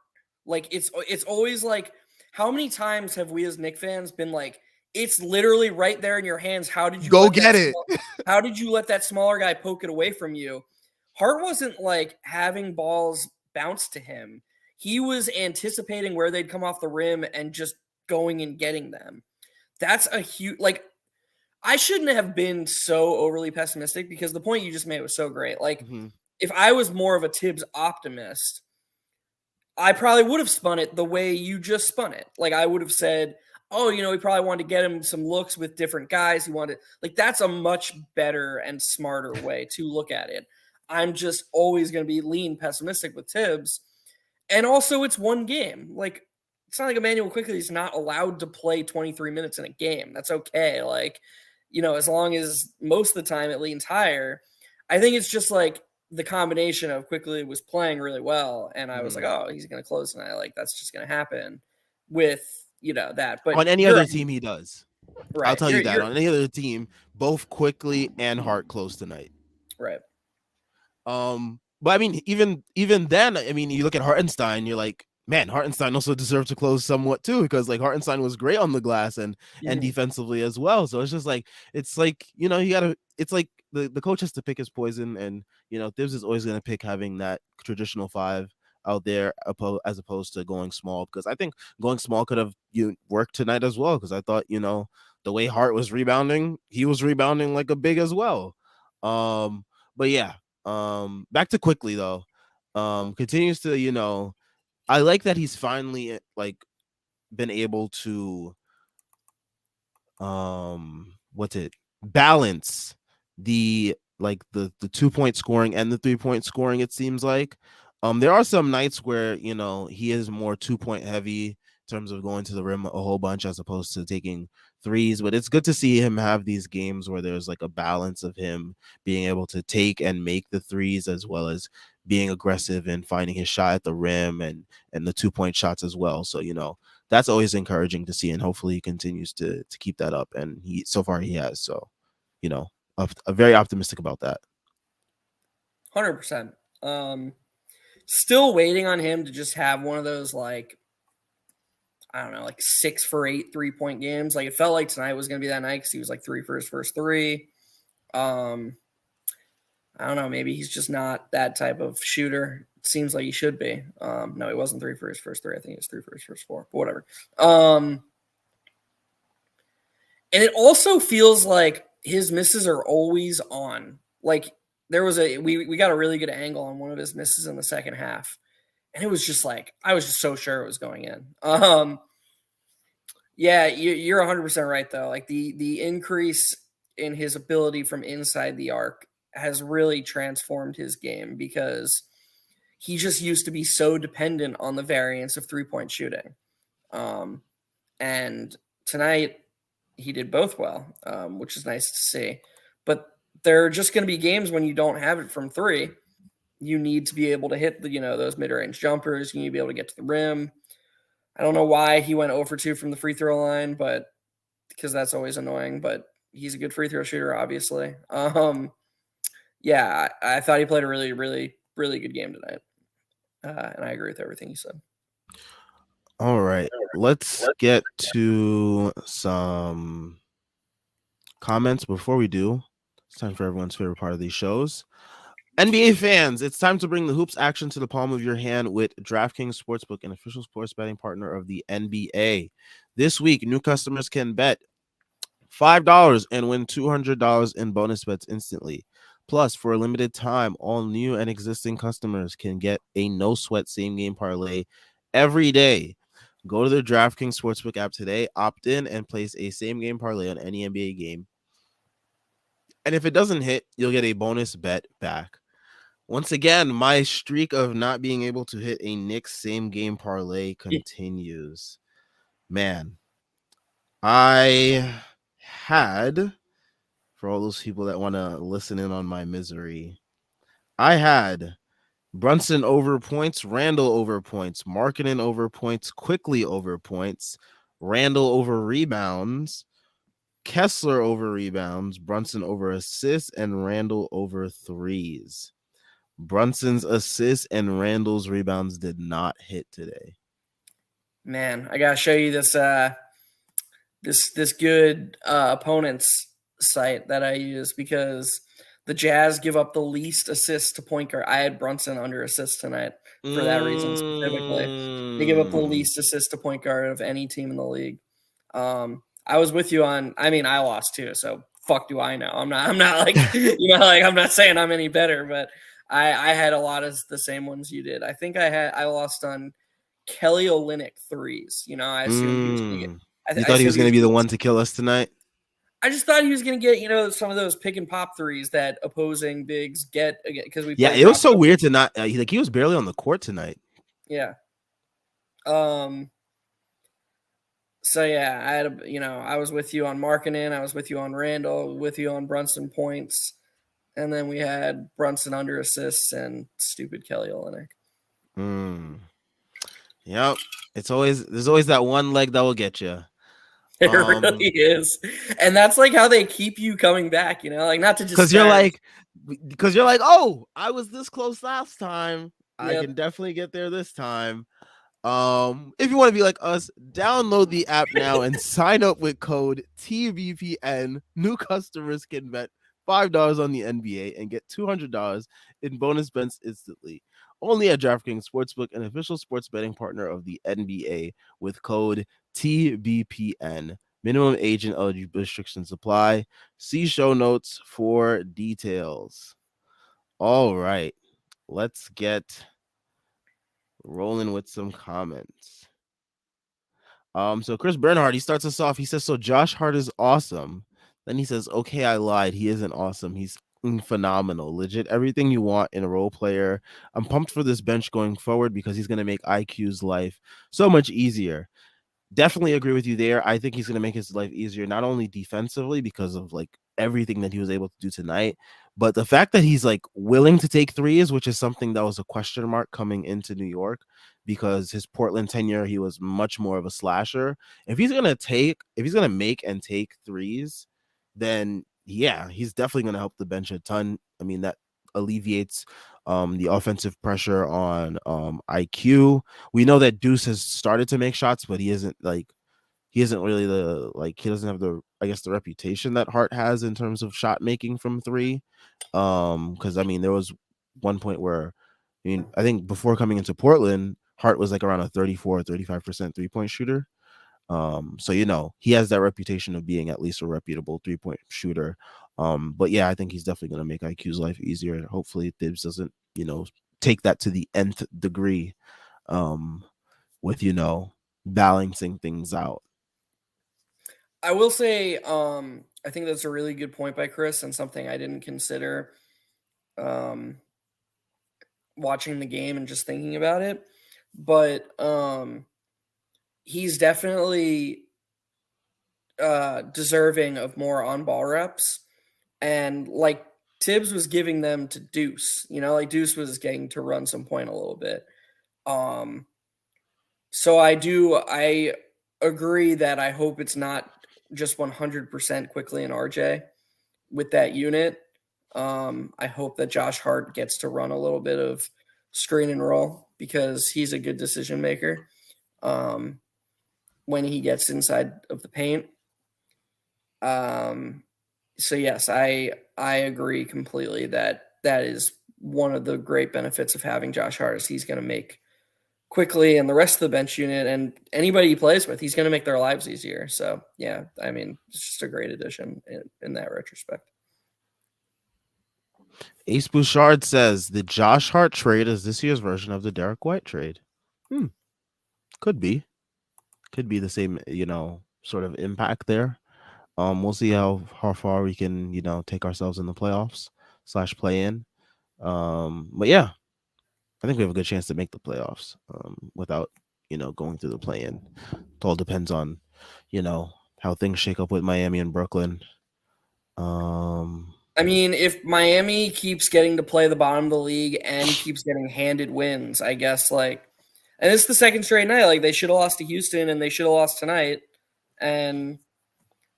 Like it's always like how many times have we as Knick fans been like, it's literally right there in your hands. go get it. How did you let that smaller guy poke it away from you? Hart wasn't like having balls bounce to him. He was anticipating where they'd come off the rim and just going and getting them. That's a huge like I shouldn't have been so overly pessimistic because the point you just made was so great. Like Mhm. if I was more of a Tibbs optimist, I probably would have spun it the way you just spun it. Like I would have said, "Oh, he probably wanted to get him some looks with different guys. He wanted like that's a much better and smarter way to look at it." I'm just always going to be lean pessimistic with Tibbs, and also it's one game. Like it's not like Emmanuel Quickly is not allowed to play 23 minutes in a game. That's okay. Like as long as most of the time it leans higher. I think it's just like the combination of Quickly was playing really well, and I was like, Mhm. oh, he's going to close tonight. Like that's just going to happen with that. But On any you're other team, he does. I'll right. tell you that. You're On any other team, both Quickly and Hart close tonight. right. But I mean, even then, I mean, you look at Hartenstein, you're like, man, Hartenstein also deserved to close somewhat too, because like Hartenstein was great on the glass and Mhm. defensively as well. So it's like you gotta. It's like the coach has to pick his poison, and Thibs is always gonna pick having that traditional five out there as opposed to going small, because I think going small could have worked tonight as well, because I thought the way Hart was rebounding, he was rebounding like a big as well. But yeah, back to Quickly though. Continues to, I like that he's finally like been able to what's it balance the 2 point scoring and the 3 point scoring. It seems like there are some nights where he is more 2 point heavy in terms of going to the rim a whole bunch as opposed to taking threes, but it's good to see him have these games where there's like a balance of him being able to take and make the threes as well as being aggressive and finding his shot at the rim and the 2 point shots as well. So that's always encouraging to see, and hopefully he continues to keep that up. And so far he has. So, I'm very optimistic about that. 100%. Still waiting on him to just have one of those like I don't know, like 6 for 8 3-point games. Like it felt like tonight was going to be that night because he was like 3 for his first three. Um, I don't know. Maybe he's just not that type of shooter. It seems like he should be. No, he wasn't 3 for his first three. I think he was 3 for his first four, but whatever. And it also feels like his misses are always on. Like there was we got a really good angle on one of his misses in the second half. And it was just like, I was just so sure it was going in. Yeah, you're 100% right though. Like the increase in his ability from inside the arc has really transformed his game because he just used to be so dependent on the variance of 3-point shooting. And tonight he did both well, which is nice to see. But there are just going to be games when you don't have it from three. You need to be able to hit those mid-range jumpers. You need to be able to get to the rim. I don't know why he went 0 for 2 from the free throw line, but because that's always annoying. But he's a good free throw shooter, obviously. Yeah, I thought he played a really, really, really good game tonight, and I agree with everything he said. All right, let's get to some comments before we do. It's time for everyone's favorite part of these shows. NBA fans, it's time to bring the hoops action to the palm of your hand with DraftKings Sportsbook, an official sports betting partner of the NBA. This week, new customers can bet $5 and win $200 in bonus bets instantly. Plus, for a limited time, all new and existing customers can get a no sweat same game parlay every day. Go to the DraftKings Sportsbook app today, opt in, and place a same game parlay on any NBA game. And if it doesn't hit, you'll get a bonus bet back. Once again, my streak of not being able to hit a Knicks same game parlay continues. Man, I had for all those people that want to listen in on my misery. I had Brunson over points, Randall over points, Markkinen over points, Quickly over points, Randall over rebounds, Kessler over rebounds, Brunson over assists, and Randall over threes. Brunson's assists and Randall's rebounds did not hit today. Man, I gotta show you this this good opponent's site that I use, because the Jazz give up the least assists to point guard. I had Brunson under assists tonight for that reason specifically. They give up the Mm. least assists to point guard of any team in the league. I was with you on. I mean, I lost too, so fuck do I know? I'm not like like I'm not saying I'm any better, but I had a lot of the same ones you did. I think I lost on Kelly Olynyk threes. I assumed he was going to get. Mm. You I thought he was assumed he going was to be going the to get. one to kill us tonight? I just thought he was going to get some of those pick and pop threes that opposing bigs get because we Yeah, play it was drop so coverage. weird to not he was barely on the court tonight. Yeah. So yeah, I had I was with you on Markkinen, I was with you on Randall, with you on Brunson points, and then we had Brunson under assists and stupid Kelly Olynyk. Mm. Yep. There's always that one leg that will get you. It really is. And that's like how they keep you coming back, like not to just because you're like, oh, I was this close last time. I Yep. can definitely get there this time. If you want to be like us, download the app now and sign up with code TBPN. New customers can bet $5 on the NBA and get $200 in bonus bets instantly. Only at DraftKings Sportsbook, an official sports betting partner of the NBA, with code TBPN. Minimum age and eligibility restrictions apply. See show notes for details. All right, let's get rolling with some comments. So Chris Bernhardt, he starts us off. He says, so Josh Hart is awesome. Then he says, okay, I lied. He isn't awesome. He's phenomenal. Legit everything you want in a role player. I'm pumped for this bench going forward because he's going to make IQ's life so much easier. Definitely agree with you there. I think he's going to make his life easier, not only defensively because of like everything that he was able to do tonight, but the fact that he's like willing to take threes, which is something that was a question mark coming into New York because his Portland tenure, he was much more of a slasher. If he's going to make and take threes, then yeah, he's definitely going to help the bench a ton. I mean, that alleviates the offensive pressure on IQ. We know that Deuce has started to make shots, but he isn't really he doesn't have the the reputation that Hart has in terms of shot making from three. Because I mean there was one point where I think before coming into Portland, Hart was like around a 34-35% 3-point shooter. So he has that reputation of being at least a reputable 3-point shooter. But yeah, I think he's definitely gonna make IQ's life easier. Hopefully Thibs doesn't, take that to the nth degree with balancing things out. I will say, I think that's a really good point by Chris and something I didn't consider watching the game and just thinking about it. But he's definitely deserving of more on ball reps. And like Tibbs was giving them to Deuce, like Deuce was getting to run some point a little bit. So I agree that I hope it's not just 100% Quickly and RJ with that unit. I hope that Josh Hart gets to run a little bit of screen and roll because he's a good decision maker when he gets inside of the paint. So yes, I agree completely that is one of the great benefits of having Josh Hart is he's going to make Quickly and the rest of the bench unit and anybody he plays with, he's going to make their lives easier. So yeah, I mean, it's just a great addition in that retrospect. Ace Bouchard says the Josh Hart trade is this year's version of the Derek White trade. Could be the same, sort of impact there. We'll see how far we can, take ourselves in the playoffs / play in. But yeah, I think we have a good chance to make the playoffs without, going through the play in. It all depends on, how things shake up with Miami and Brooklyn. I mean, if Miami keeps getting to play the bottom of the league and keeps getting handed wins, I guess and it's the second straight night. Like they should have lost to Houston and they should have lost tonight. And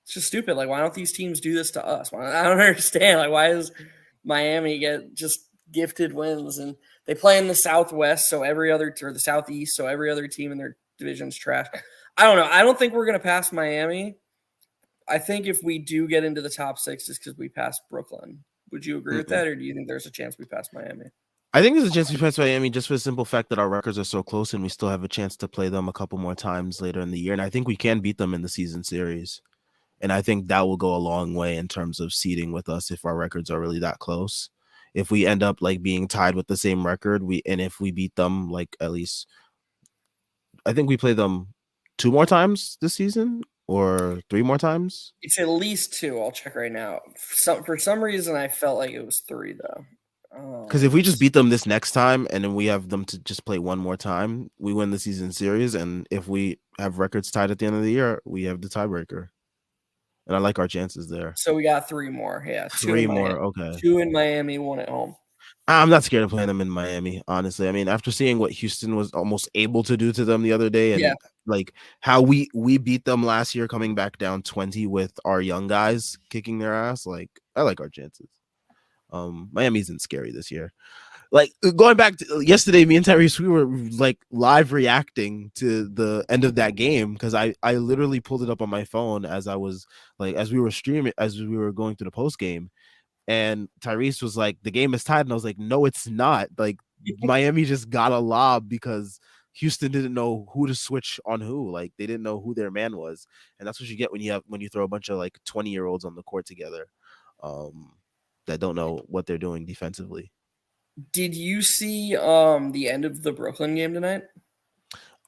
it's just stupid. Like, why don't these teams do this to us? I don't understand. Like, why does Miami get just gifted wins? And they play in the Southwest, so or the Southeast, so every other team in their division's trash. I don't know. I don't think we're gonna pass Miami. I think if we do get into the top 6, it's because we passed Brooklyn. Would you agree with that, or do you think there's a chance we pass Miami? I think there's a chance we pass Miami just for the simple fact that our records are so close and we still have a chance to play them a couple more times later in the year. And I think we can beat them in the season series. And I think that will go a long way in terms of seeding with us if our records are really that close. If we end up like being tied with the same record, if we beat them like at least, I think we play them 2 more times this season or 3 more times. It's at least 2. I'll check right now. For some reason, I felt like it was 3 though. Because if we just beat them this next time and then we have them to just play one more time, we win the season series. And if we have records tied at the end of the year, we have the tiebreaker. And I like our chances there. So we got 3 more. Yeah, 3 more. Okay. 2 in Miami, 1 at home. I'm not scared of playing them in Miami, honestly. I mean, after seeing what Houston was almost able to do to them the other day, and like how we beat them last year, coming back down 20 with our young guys kicking their ass, like I like our chances. Miami isn't scary this year. Like going back to yesterday, me and Tyrese, we were like live reacting to the end of that game because I literally pulled it up on my phone as I was like as we were streaming, as we were going through the post game. And Tyrese was like, the game is tied. And I was like, no, it's not. Like, Miami just got a lob because Houston didn't know who to switch on who. Like, they didn't know who their man was. And that's what you get when you throw a bunch of like 20-year-olds on the court together that don't know what they're doing defensively. Did you see the end of the Brooklyn game tonight?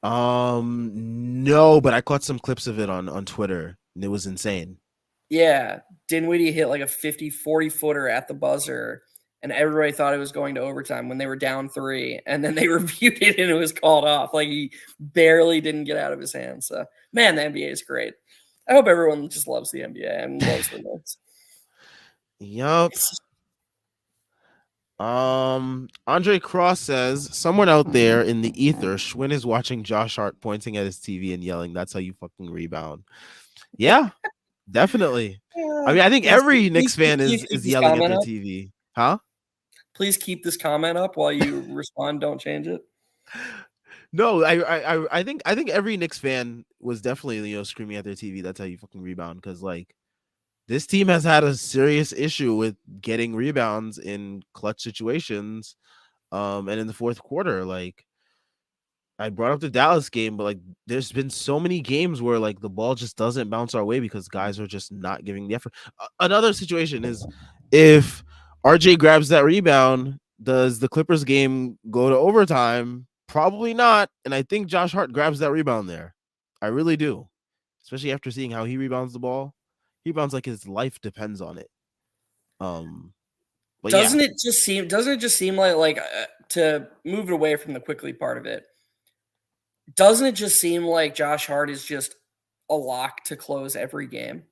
No, but I caught some clips of it on Twitter and it was insane. Yeah, Dinwiddie hit like a 40 footer at the buzzer, and everybody thought it was going to overtime when they were down 3, and then they reviewed it and it was called off. Like he barely didn't get out of his hands. So, man, the NBA is great. I hope everyone just loves the NBA and loves the Knicks. Yup. Andre Cross says someone out there in the ether, Schwinn is watching Josh Hart pointing at his TV and yelling, "That's how you fucking rebound." Yeah. Definitely. I mean, I think every Knicks fan is yelling at their TV. Huh? Please keep this comment up while you respond. Don't change it. No, I think every Knicks fan was definitely screaming at their TV. That's how you fucking rebound, because like this team has had a serious issue with getting rebounds in clutch situations, and in the fourth quarter, like. I brought up the Dallas game, but like there's been so many games where like the ball just doesn't bounce our way because guys are just not giving the effort. Another situation is if RJ grabs that rebound, does the Clippers game go to overtime? Probably not. And I think Josh Hart grabs that rebound there. I really do. Especially after seeing how he rebounds the ball. He rebounds like his life depends on it. But doesn't it just seem like to move it away from the quickly part of it? Doesn't it just seem like Josh Hart is just a lock to close every game?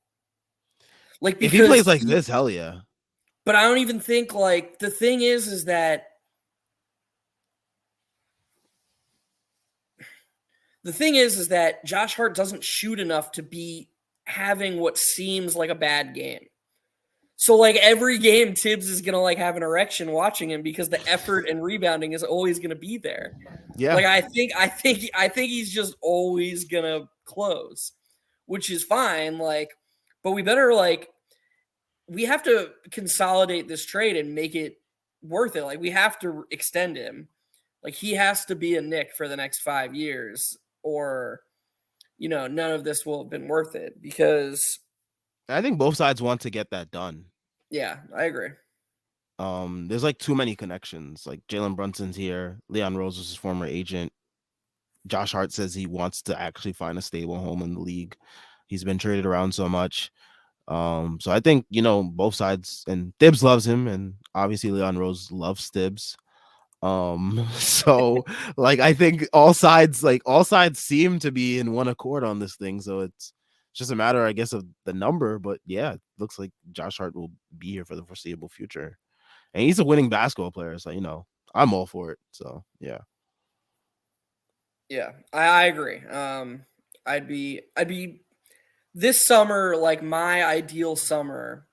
Like if he plays like this, hell yeah. But I don't even think like the thing is that Josh Hart doesn't shoot enough to be having what seems like a bad game. So like every game, Tibbs is gonna like have an erection watching him because the effort and rebounding is always gonna be there. Yeah. Like I think he's just always gonna close, which is fine. Like, but we have to consolidate this trade and make it worth it. Like we have to extend him. Like he has to be a Knick for the next 5 years, or none of this will have been worth it because. I think both sides want to get that done. Yeah, I agree. There's like too many connections. Like Jalen Brunson's here. Leon Rose was his former agent. Josh Hart says he wants to actually find a stable home in the league. He's been traded around so much. So I think, both sides, and Tibbs loves him, and obviously Leon Rose loves Tibbs. So like I think all sides seem to be in one accord on this thing. So it's It's just a matter, I guess, of the number. But yeah, it looks like Josh Hart will be here for the foreseeable future, and he's a winning basketball player. So I'm all for it. So yeah. Yeah, I agree. I'd be this summer, like my ideal summer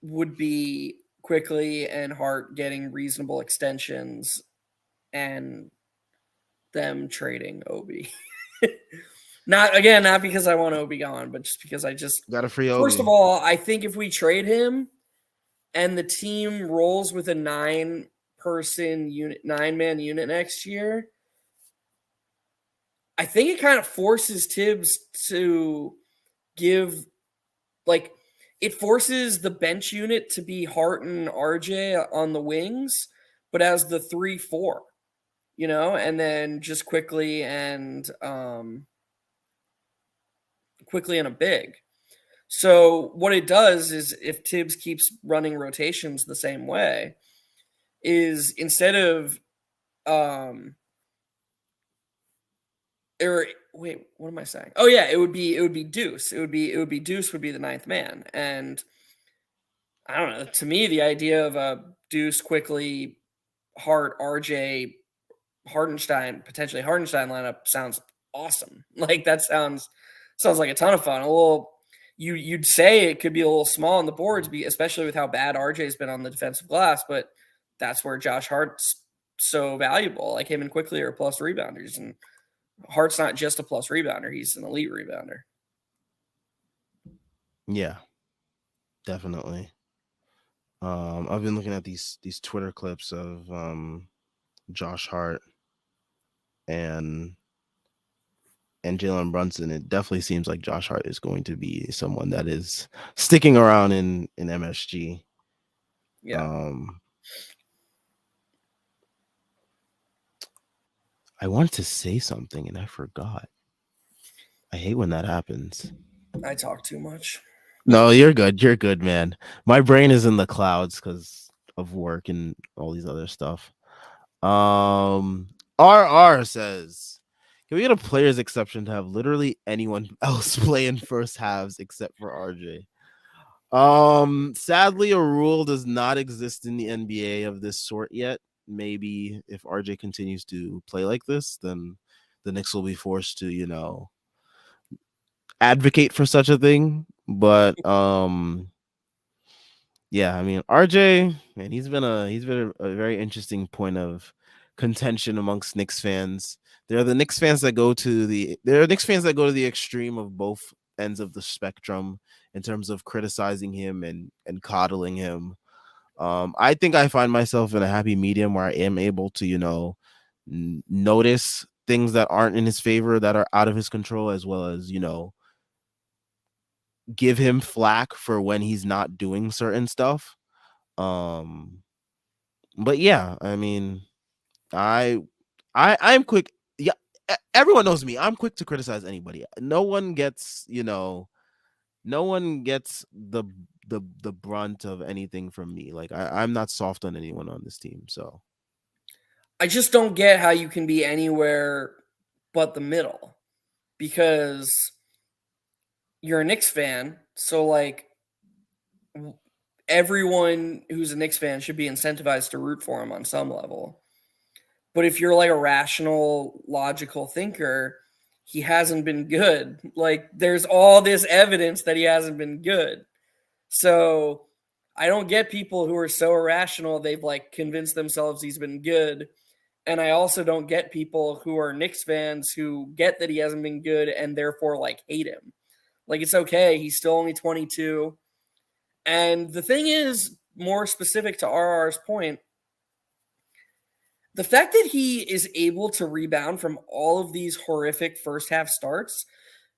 would be Quickly and Hart getting reasonable extensions and them trading Obi. Not because I want Obi gone, but just because Got a free first of Obi. all, I think if we trade him and the team rolls with a 9-man unit next year, I think it kind of forces Tibbs to give, like, it forces the bench unit to be Hart and RJ on the wings, but as the 3-4, and then just quickly in a big. So what it does is, if Tibbs keeps running rotations the same way, is instead of or wait, what am I saying? Oh yeah, it would be Deuce. It would be Deuce would be the ninth man. And I don't know. To me, the idea of a Deuce, Quickly, Hart, RJ, potentially Hardenstein lineup sounds awesome. Like that sounds like a ton of fun. A little, you'd say it could be a little small on the boards, especially with how bad RJ's been on the defensive glass, but that's where Josh Hart's so valuable. Like him and Quickly are plus rebounders, and Hart's not just a plus rebounder; he's an elite rebounder. Yeah, definitely. I've been looking at these Twitter clips of Josh Hart and Jalen Brunson. It definitely seems like Josh Hart is going to be someone that is sticking around in MSG. Yeah. I wanted to say something and I forgot. I hate when that happens. I talk too much. No, you're good. You're good, man. My brain is in the clouds because of work and all these other stuff. RR says, can we get a player's exception to have literally anyone else play in first halves except for RJ? Sadly, a rule does not exist in the NBA of this sort yet. Maybe if RJ continues to play like this, then the Knicks will be forced to, advocate for such a thing. But yeah, I mean RJ, man, he's been a very interesting point of contention amongst Knicks fans. There are Knicks fans that go to the extreme of both ends of the spectrum in terms of criticizing him and coddling him. I think I find myself in a happy medium where I am able to, notice things that aren't in his favor, that are out of his control, as well as, give him flack for when he's not doing certain stuff. Um, but yeah, I mean, I I'm quick. Yeah, everyone knows me. I'm quick to criticize anybody. No one gets the brunt of anything from me. Like I'm not soft on anyone on this team. So I just don't get how you can be anywhere but the middle, because you're a Knicks fan. So like everyone who's a Knicks fan should be incentivized to root for him on some level. But if you're like a rational, logical thinker, he hasn't been good. Like there's all this evidence that he hasn't been good. So I don't get people who are so irrational they've like convinced themselves he's been good. And I also don't get people who are Knicks fans who get that he hasn't been good and therefore like hate him. Like it's okay. He's still only 22. And the thing is, more specific to RR's point, the fact that he is able to rebound from all of these horrific first half starts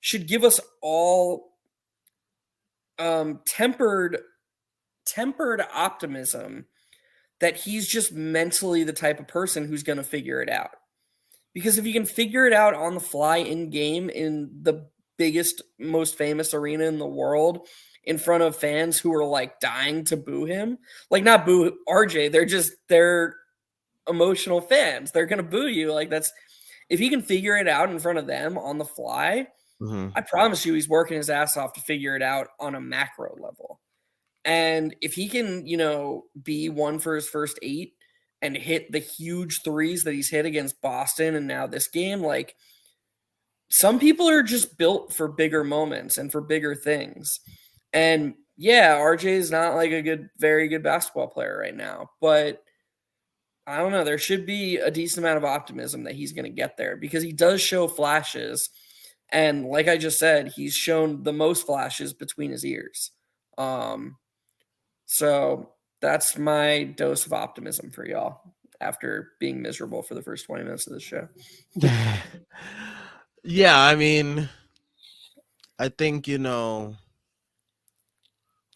should give us all tempered optimism that he's just mentally the type of person who's going to figure it out. Because if you can figure it out on the fly in game in the biggest, most famous arena in the world, in front of fans who are like dying to boo him, like not boo RJ, they're emotional fans. They're going to boo you. Like if he can figure it out in front of them on the fly, Mhm. I promise you he's working his ass off to figure it out on a macro level. And if he can, be one for his first 8 and hit the huge threes that he's hit against Boston and now this game, like some people are just built for bigger moments and for bigger things. And yeah, RJ is not like very good basketball player right now, but I don't know. There should be a decent amount of optimism that he's going to get there because he does show flashes. And like I just said, he's shown the most flashes between his ears. Um, so that's my dose of optimism for y'all after being miserable for the first 20 minutes of the show. Yeah, I mean, I think,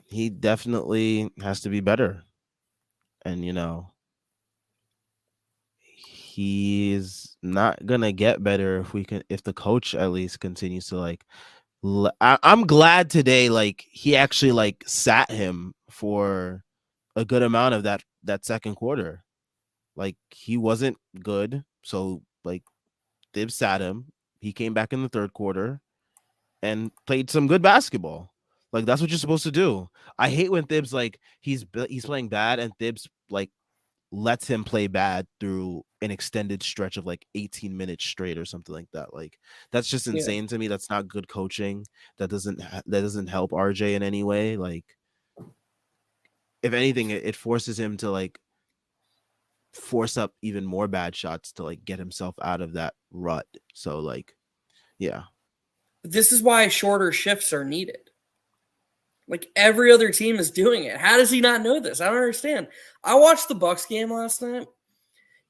he definitely has to be better. And, he's not gonna get better if the coach at least continues to like I'm glad today like he actually like sat him for a good amount of that second quarter. Like he wasn't good, so like Thibs sat him. He came back in the third quarter and played some good basketball. Like that's what you're supposed to do. I hate when Thibs like he's playing bad and Thibs like lets him play bad through an extended stretch of like 18 minutes straight or something like that. Like that's just Yeah. insane to me. That's not good coaching. That doesn't help RJ in any way. Like if anything, it forces him to like force up even more bad shots to like get himself out of that rut. So like, yeah. This is why shorter shifts are needed. Like every other team is doing it. How does he not know this? I don't understand. I watched the Bucks game last night.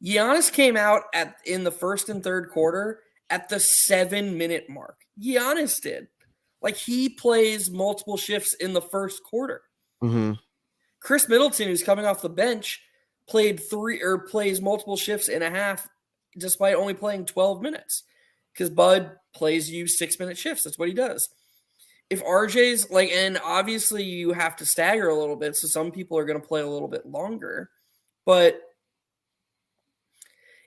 Giannis came out in the first and third quarter at the 7-minute mark. Giannis did. Like he plays multiple shifts in the first quarter. Mm-hmm. Chris Middleton, who's coming off the bench, plays multiple shifts in a half, despite only playing 12 minutes. Because Bud plays you 6-minute shifts. That's what he does. If RJ's like, and obviously you have to stagger a little bit, so some people are going to play a little bit longer, but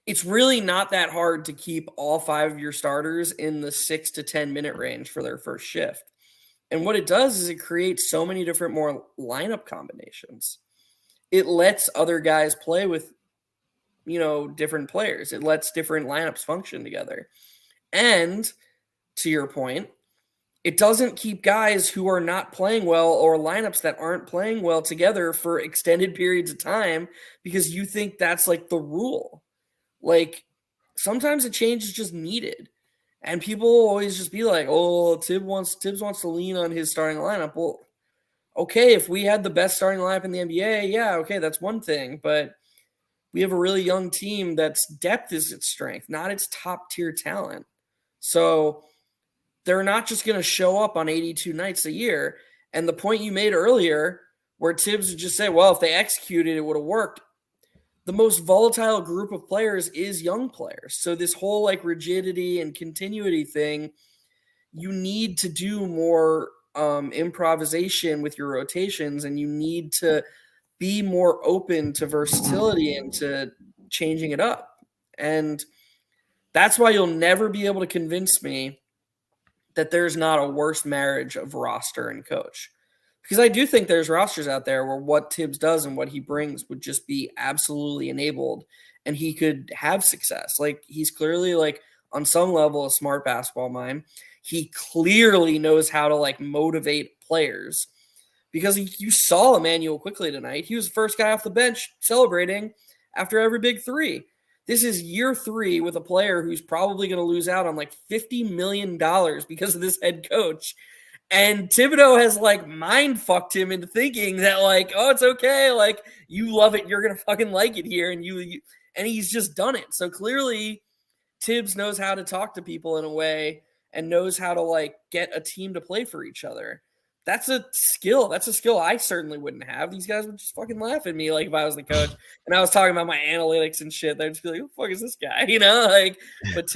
it's really not that hard to keep all 5 of your starters in the 6 to 10 minute range for their first shift. And what it does is it creates so many different more lineup combinations. It lets other guys play with, different players. It lets different lineups function together. And to your point, it doesn't keep guys who are not playing well or lineups that aren't playing well together for extended periods of time because you think that's like the rule. Like sometimes a change is just needed. And people always just be like, "Oh, Tibbs wants to lean on his starting lineup." Well, okay, if we had the best starting lineup in the NBA, yeah, okay, that's one thing, but we have a really young team that's depth is its strength, not its top tier talent. So, they're not just going to show up on 82 nights a year. And the point you made earlier, where Tibbs would just say, well, if they executed, it would have worked. The most volatile group of players is young players. So this whole like rigidity and continuity thing, you need to do more improvisation with your rotations, and you need to be more open to versatility and to changing it up. And that's why you'll never be able to convince me that there's not a worse marriage of roster and coach. Because I do think there's rosters out there where what Tibbs does and what he brings would just be absolutely enabled and he could have success. Like he's clearly like on some level a smart basketball mind. He clearly knows how to like motivate players because you saw Emmanuel quickly tonight. He was the first guy off the bench celebrating after every big three. This is year 3 with a player who's probably going to lose out on like $50 million because of this head coach. And Thibodeau has like mind fucked him into thinking that like, oh, it's okay. Like you love it. You're going to fucking like it here. And and he's just done it. So clearly Tibbs knows how to talk to people in a way and knows how to like get a team to play for each other. That's a skill. That's a skill I certainly wouldn't have. These guys would just fucking laugh at me like if I was the coach and I was talking about my analytics and shit. They'd just be like, "Who the fuck is this guy?" Like. But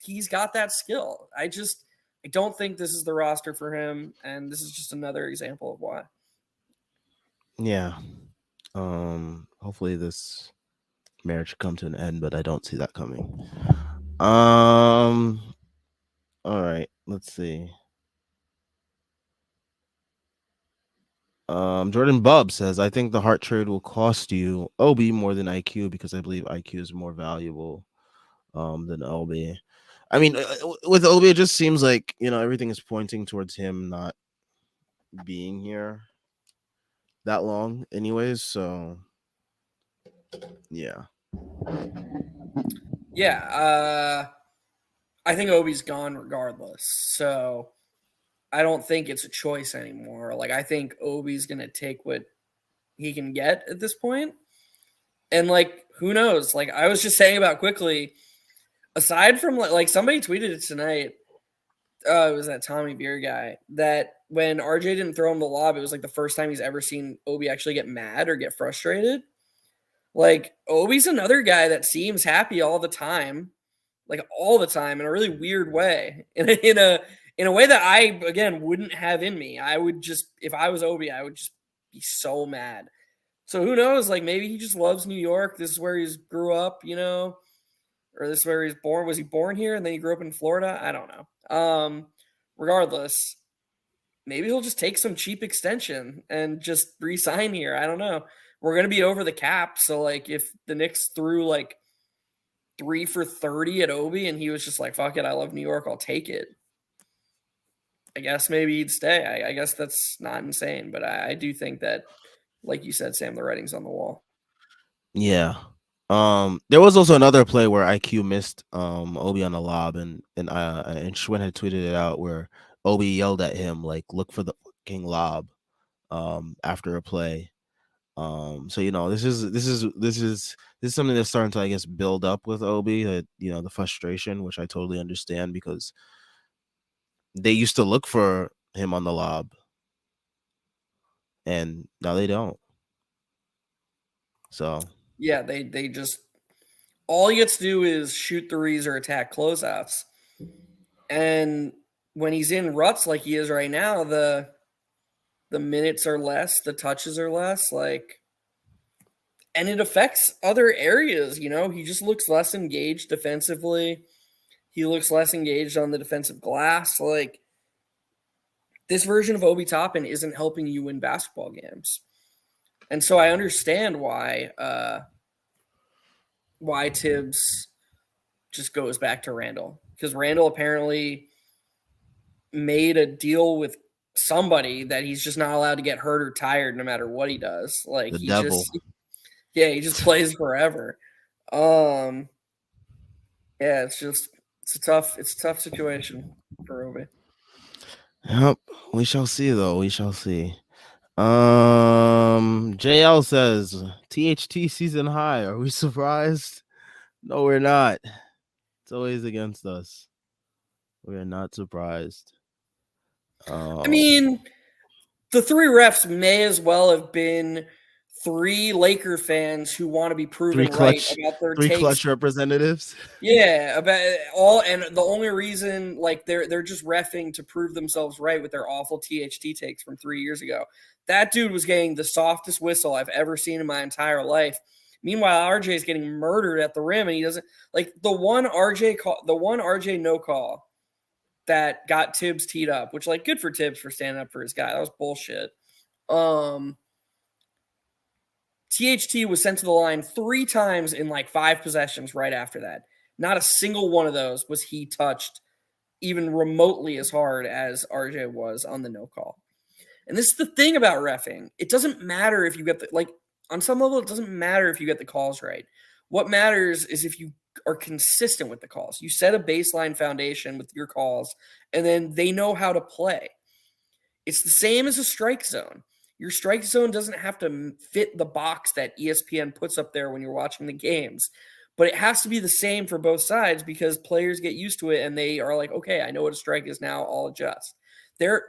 he's got that skill. I don't think this is the roster for him, and this is just another example of why. Yeah. Hopefully this marriage come to an end, but I don't see that coming. Um All right, let's see. Jordan Bub says, I think the Hart trade will cost you Obi more than IQ because I believe IQ is more valuable than Obi. I mean, with Obi, it just seems like everything is pointing towards him not being here that long, anyways. So yeah, Yeah, I think Obi's gone regardless. So I don't think it's a choice anymore. Like I think Obi's gonna take what he can get at this point. And like, who knows? Like I was just saying about quickly, aside from like somebody tweeted it tonight. It was that Tommy Beer guy that when RJ didn't throw him the lob, it was like the first time he's ever seen Obi actually get mad or get frustrated. Like Obi's another guy that seems happy all the time, like all the time in a really weird way, in a way that I again wouldn't have in me. I would just if I was Obi, I would just be so mad. So who knows? Like maybe he just loves New York. This is where he grew up, or this is where he's born. Was he born here and then he grew up in Florida? I don't know. Regardless, maybe he'll just take some cheap extension and just re-sign here. I don't know. We're gonna be over the cap, so like if the Knicks threw like 3 for 30 at Obi and he was just like, "Fuck it, I love New York, I'll take it." I guess maybe he'd stay. I guess that's not insane, but I do think that, like you said, Sam, the writing's on the wall. yeah. There was also another play where IQ missed Obi on a lob, and Schwinn had tweeted it out where Obi yelled at him like, "Look for the fucking lob," after a play. So this is something that's starting to, I guess, build up with Obi. That the frustration, which I totally understand because they used to look for him on the lob, and now they don't. So Yeah, they just all he gets to do is shoot threes or attack closeouts. And when he's in ruts like he is right now, the minutes are less, the touches are less, like and it affects other areas, he just looks less engaged defensively. He looks less engaged on the defensive glass. Like this version of Obi Toppin isn't helping you win basketball games. And so I understand why Tibbs just goes back to Randall. Because Randall apparently made a deal with somebody that he's just not allowed to get hurt or tired no matter what he does. Like the he devil. just he just plays forever. Um yeah, it's a tough situation for Obi. Yep, we shall see though. We shall see. JL says THT season high. Are we surprised? No, we're not. It's always against us. We are not surprised. I mean, the three refs may as well have been three Laker fans who want to be three proven right clutch, about their three takes. clutch representatives. Yeah, about all, and the only reason like they're just refing to prove themselves right with their awful THT takes from 3 years ago. That dude was getting the softest whistle I've ever seen in my entire life. Meanwhile, RJ is getting murdered at the rim, and he doesn't like the one RJ no call that got Tibbs teed up, which like good for Tibbs for standing up for his guy. That was bullshit. THT was sent to the line 3 times in like 5 possessions right after that. Not a single one of those was he touched even remotely as hard as RJ was on the no call. And this is the thing about reffing. It doesn't matter if you get the, like, on some level, it doesn't matter if you get the calls right. What matters is if you are consistent with the calls. You set a baseline foundation with your calls, and then they know how to play. It's the same as a strike zone. Your strike zone doesn't have to fit the box that ESPN puts up there when you're watching the games, but it has to be the same for both sides because players get used to it and they are like, okay, I know what a strike is now, I'll adjust.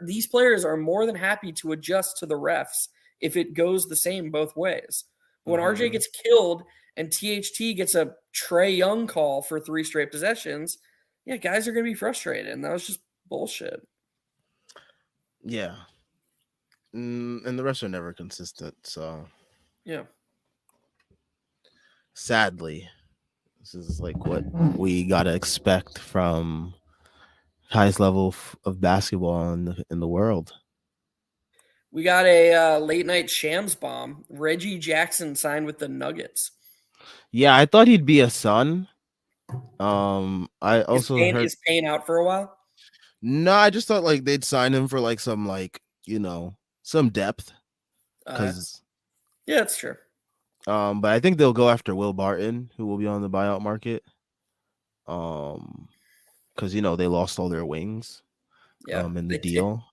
These players are more than happy to adjust to the refs if it goes the same both ways. But when RJ gets killed and THT gets a Trae Young call for 3 straight possessions, yeah, guys are going to be frustrated. And that was just bullshit. Yeah. And the rest are never consistent. So, yeah. Sadly, this is like what we gotta expect from highest level of basketball in the world. We got a late night Shams bomb. Reggie Jackson signed with the Nuggets. Yeah, I thought he'd be a Sun. I Is also Payne heard is Payne out for a while? no, I just thought like they'd sign him for like some some depth Uh, because yeah, that's true. but I think they'll go after Will Barton, who will be on the buyout market. Because they lost all their wings Yeah, in the they did. deal.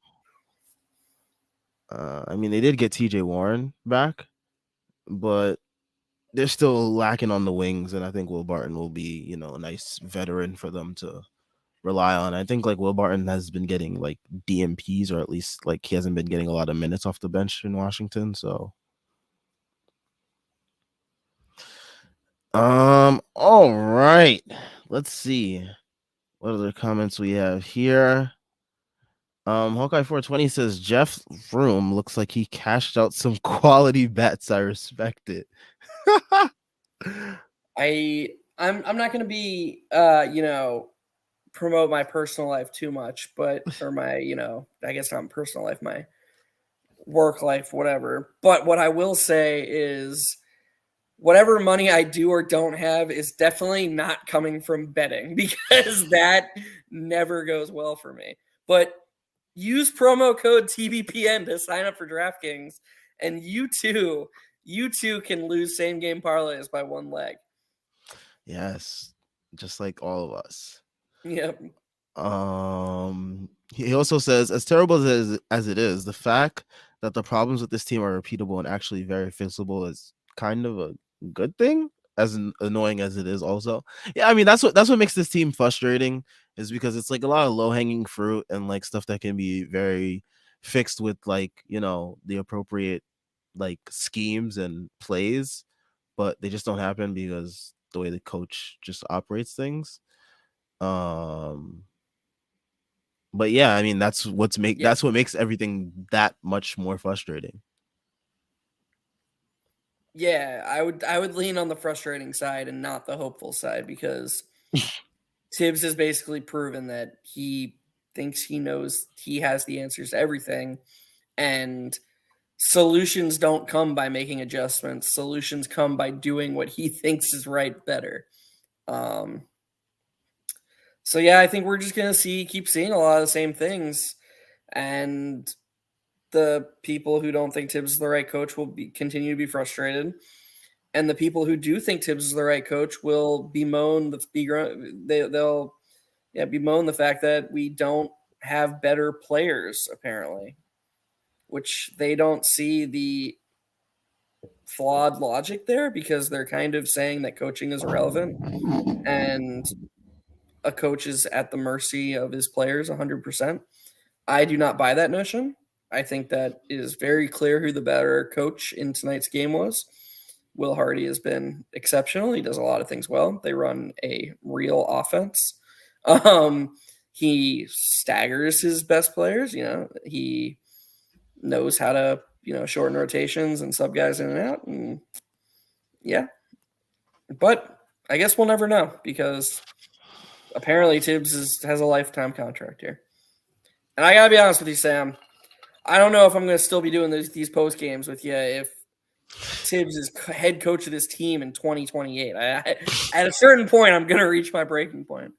I mean, they did get TJ Warren back, but they're still lacking on the wings, and I think Will Barton will be, a nice veteran for them to rely on. I think like Will Barton has been getting like DMPs, or at least like he hasn't been getting a lot of minutes off the bench in Washington. So, all right, let's see what other comments we have here. Hawkeye 420 says Jeff Vroom looks like he cashed out some quality bets. I respect it. I'm not going to be promote my personal life too much, but or my I guess not personal life, my work life, whatever. But what I will say is whatever money I do or don't have is definitely not coming from betting because that never goes well for me. But use promo code TBPN to sign up for DraftKings, and you too can lose same game parlays by one leg. Yes, just like all of us. Yep. He also says, as terrible as it is, the fact that the problems with this team are repeatable and actually very fixable is kind of a good thing, as annoying as it is. Also, yeah, I mean that's what makes this team frustrating, is because it's like a lot of low hanging fruit and like stuff that can be very fixed with like the appropriate like schemes and plays, but they just don't happen because the way the coach just operates things. Um, but yeah, I mean Yeah. that's what makes everything that much more frustrating. Yeah, I would lean on the frustrating side and not the hopeful side because Tibbs has basically proven that he thinks he knows he has the answers to everything, and solutions don't come by making adjustments. Solutions come by doing what he thinks is right better. Um, so yeah, I think we're just gonna keep seeing a lot of the same things, and the people who don't think Tibbs is the right coach will continue to be frustrated, and the people who do think Tibbs is the right coach will bemoan they'll bemoan the fact that we don't have better players apparently, which they don't see the flawed logic there because they're kind of saying that coaching is irrelevant and a coach is at the mercy of his players 100%. I do not buy that notion. I think that it is very clear who the better coach in tonight's game was. Will Hardy has been exceptional. He does a lot of things well. They run a real offense. Um, he staggers his best players. He knows how to shorten rotations and sub guys in and out. And yeah, but I guess we'll never know because apparently Tibbs has a lifetime contract here. And I gotta be honest with you, Sam. I don't know if I'm going to still be doing these post games with you if Tibbs is head coach of this team in 2028. At a certain point, I'm going to reach my breaking point.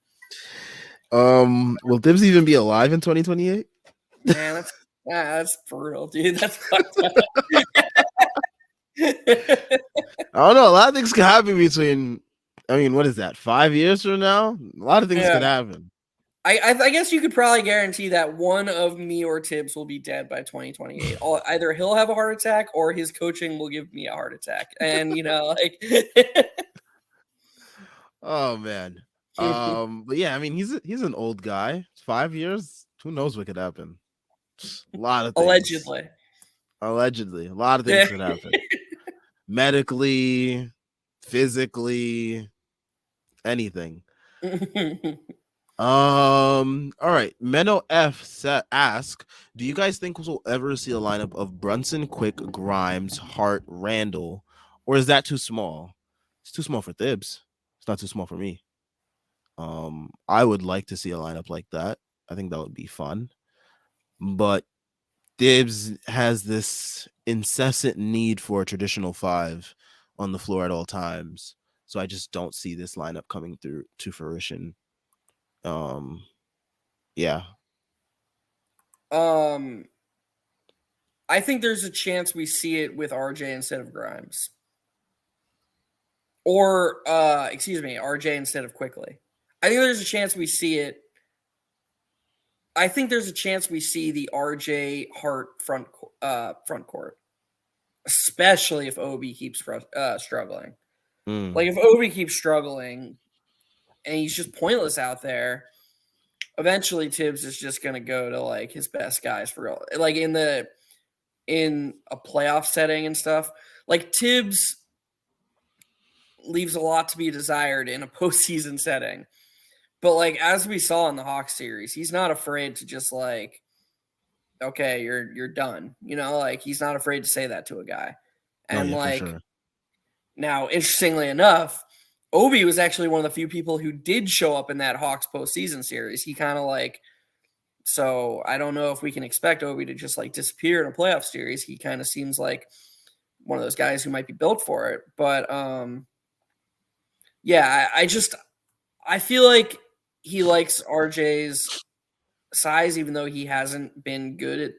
Will Tibbs even be alive in 2028? Man, that's brutal, dude. That's fucked up. I don't know. A lot of things can happen between. I mean, what is that? 5 years from now, a lot of things Yeah. could happen. I guess you could probably guarantee that one of me or Tibbs will be dead by 2028. Either he'll have a heart attack or his coaching will give me a heart attack. And like Oh man. But yeah, I mean, he's an old guy. 5 years. Who knows what could happen? A lot of things. allegedly. Allegedly, a lot of things could happen. Medically, physically, anything. All right. Menno ask, do you guys think we'll ever see a lineup of Brunson, Quick, Grimes, Hart, Randall, or is that too small? It's too small for Thibs. It's not too small for me. I would like to see a lineup like that. I think that would be fun. But Gibbs has this incessant need for a traditional five on the floor at all times. So I just don't see this lineup coming through to fruition. Um, yeah. I think there's a chance we see it with RJ instead of Grimes. Or excuse me, RJ instead of Quickly. I think there's a chance we see it. I think there's a chance we see the RJ Hart front court, especially if Obi keeps struggling. Like if Obi keeps struggling and he's just pointless out there, eventually Tibbs is just going to go to like his best guys for real. Like in a playoff setting and stuff. Like Tibbs leaves a lot to be desired in a postseason setting. But like as we saw in the Hawks series, he's not afraid to just like, okay, you're done. You know, like he's not afraid to say that to a guy. Oh And yeah, for like sure. now, interestingly enough, Obi was actually one of the few people who did show up in that Hawks postseason series. He kind of like, so I don't know if we can expect Obi to just like disappear in a playoff series. He kind of seems like one of those guys who might be built for it. But yeah, I feel like he likes RJ's size, even though he hasn't been good at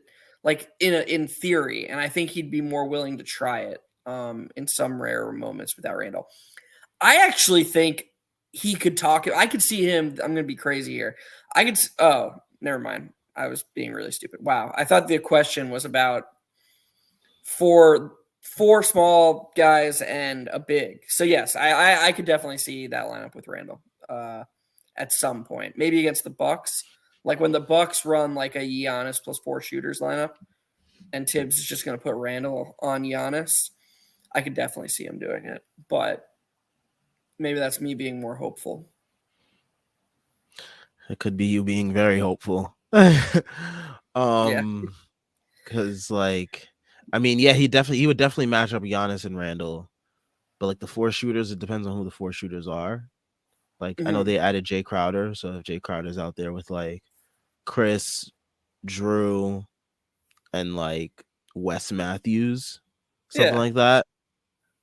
like in theory, and I think he'd be more willing to try it in some rare moments without Randall. I actually think he could talk. I could see him. I'm going to be crazy here. I could. Oh, never mind. I was being really stupid. Wow. I thought the question was about four small guys and a big. So yes, I could definitely see that lineup with Randall at some point. Maybe against the Bucks, like when the Bucks run like a Giannis plus 4 shooters lineup, and Tibbs is just going to put Randall on Giannis. I could definitely see him doing it, but maybe that's me being more hopeful. It could be you being very hopeful. Yeah. Because like, I mean, yeah, he would definitely match up Giannis and Randall, but like the 4 shooters, it depends on who the 4 shooters are. Like I know Mm-hmm. they added Jay Crowder, so if Jay Crowder's out there with like Chris, Drew, and like Wes Matthews, something Yeah. like that,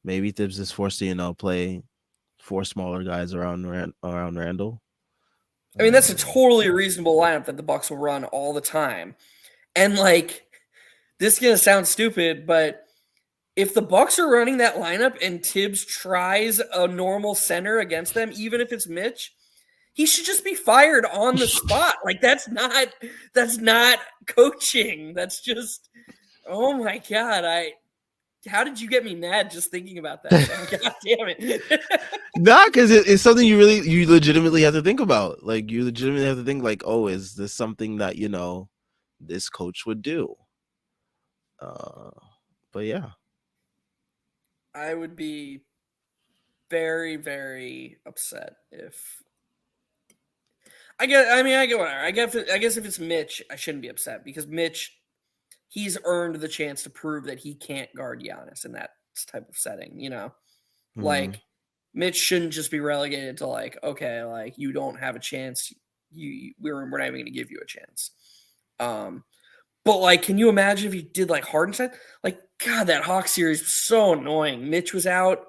maybe Thibs is forced to play 4 smaller guys around Randall. I mean, that's a Um, totally reasonable lineup that the Bucks will run all the time. And like, this is gonna sound stupid, but if the Bucks are running that lineup and Tibbs tries a normal center against them, even if it's Mitch, he should just be fired on the spot. Like that's not coaching. That's just oh my god. How did you get me mad just thinking about that? God damn it. Nah, because it's something you legitimately have to think about. Like you legitimately have to think like, oh, is this something that this coach would do? Uh, but yeah, I would be very, very upset if I get whatever. I guess if it's Mitch, I shouldn't be upset because Mitch, he's earned the chance to prove that he can't guard Giannis in that type of setting, you know? mm-hmm. Like Mitch shouldn't just be relegated to like, okay, like you don't have a chance. We're not even going to give you a chance. But like, can you imagine if you did like Hardenstein? Like, God, that Hawk series was so annoying. Mitch was out,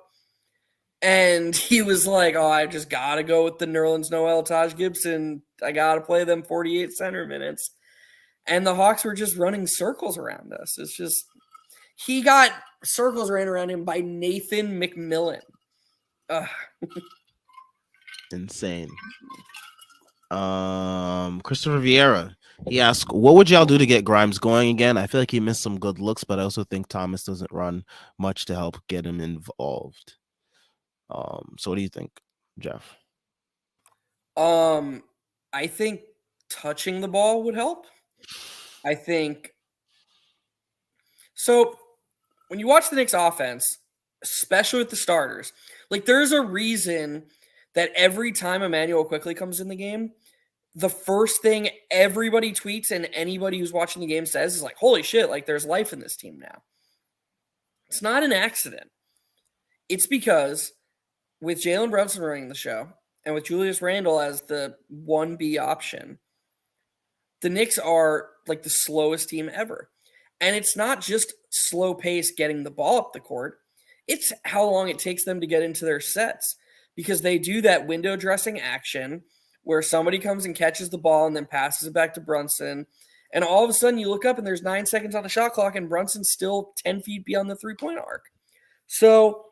and he was like, "Oh, I just gotta go with the Nerlens Noel, Taj Gibson. I gotta play them 48 center minutes." And the Hawks were just running circles around us. It's just he got circles ran around him by Nathan McMillan. Ugh. Insane. Christopher Vieira. He asked, "What would y'all do to get Grimes going again? I feel like he missed some good looks, but I also think Thomas doesn't run much to help get him involved." So what do you think, Jeff? I think touching the ball would help. I think so. When you watch the Knicks offense, especially with the starters, like there's a reason that every time Emmanuel quickly comes in the game, the first thing everybody tweets and anybody who's watching the game says is like, holy shit, like there's life in this team now. It's not an accident. It's because with Jalen Brunson running the show and with Julius Randle as the 1B option, the Knicks are like the slowest team ever. And it's not just slow pace getting the ball up the court, it's how long it takes them to get into their sets because they do that window dressing action where somebody comes and catches the ball and then passes it back to Brunson. And all of a sudden you look up and there's 9 seconds on the shot clock and Brunson's still 10 feet beyond the 3 point arc. So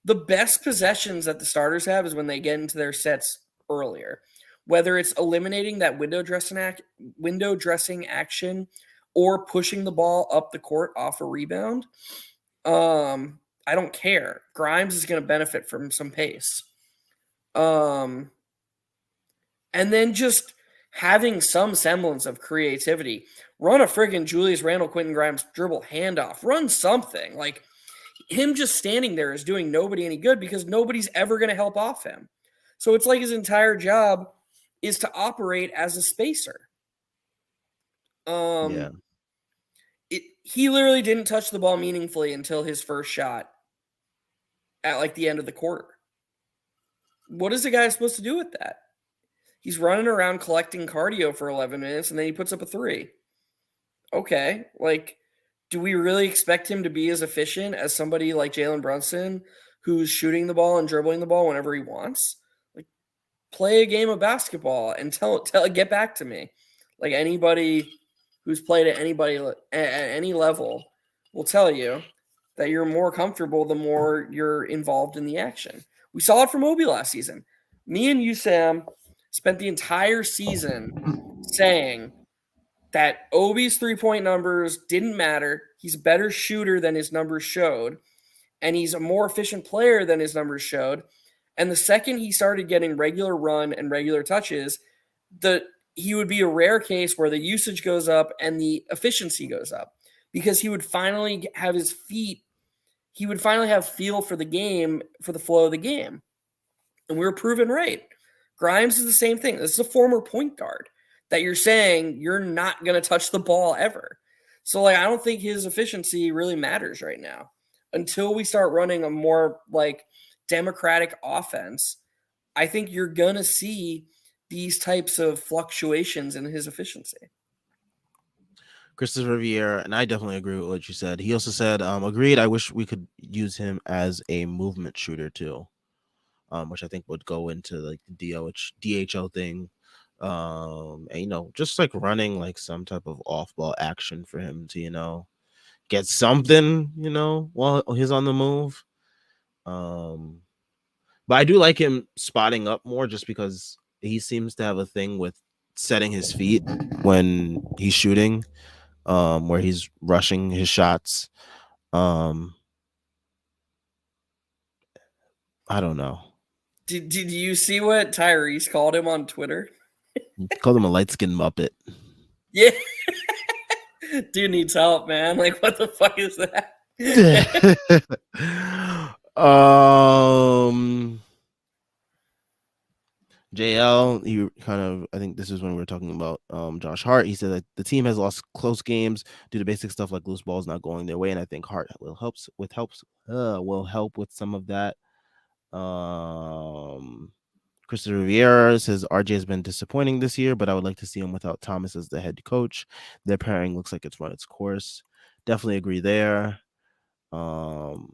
the best possessions that the starters have is when they get into their sets earlier, whether it's eliminating that window dressing action or pushing the ball up the court off a rebound. I don't care. Grimes is going to benefit from some pace. And then just having some semblance of creativity. Run a friggin' Julius Randle, Quentin Grimes dribble handoff. Run something. Like, him just standing there is doing nobody any good because nobody's ever going to help off him. So it's like his entire job is to operate as a spacer. Yeah. He literally didn't touch the ball meaningfully until his first shot at like the end of the quarter. What is the guy supposed to do with that? He's running around collecting cardio for 11 minutes and then he puts up a three. Okay, like, do we really expect him to be as efficient as somebody like Jalen Brunson who's shooting the ball and dribbling the ball whenever he wants? Like, play a game of basketball and get back to me. Like, anybody who's played at any level will tell you that you're more comfortable the more you're involved in the action. We saw it from Obi last season. Me and you, Sam, spent the entire season saying that Obi's 3-point numbers didn't matter. He's a better shooter than his numbers showed, and he's a more efficient player than his numbers showed. And the second he started getting regular run and regular touches, he would be a rare case where the usage goes up and the efficiency goes up because he would finally have his feet. He would finally have feel for the game, for the flow of the game. And we were proven right. Grimes is the same thing. This is a former point guard that you're saying you're not going to touch the ball ever. So, like, I don't think his efficiency really matters right now until we start running a more, like, democratic offense. I think you're going to see these types of fluctuations in his efficiency. Christopher Vieira, and I definitely agree with what you said. He also said, agreed, I wish we could use him as a movement shooter too, which I think would go into like the DHO thing. And, just like running like some type of off-ball action for him to, get something, while he's on the move. But I do like him spotting up more just because he seems to have a thing with setting his feet when he's shooting, where he's rushing his shots. I don't know. Did you see what Tyrese called him on Twitter? He called him a light-skinned Muppet. Yeah. Dude needs help, man. Like, what the fuck is that? JL, he kind of, I think this is when we were talking about Josh Hart. He said that the team has lost close games due to basic stuff like loose balls not going their way, and I think Hart will help with some of that. Christopher Rivera says RJ has been disappointing this year, but I would like to see him without Thomas as the head coach. Their pairing looks like it's run its course. Definitely agree there. All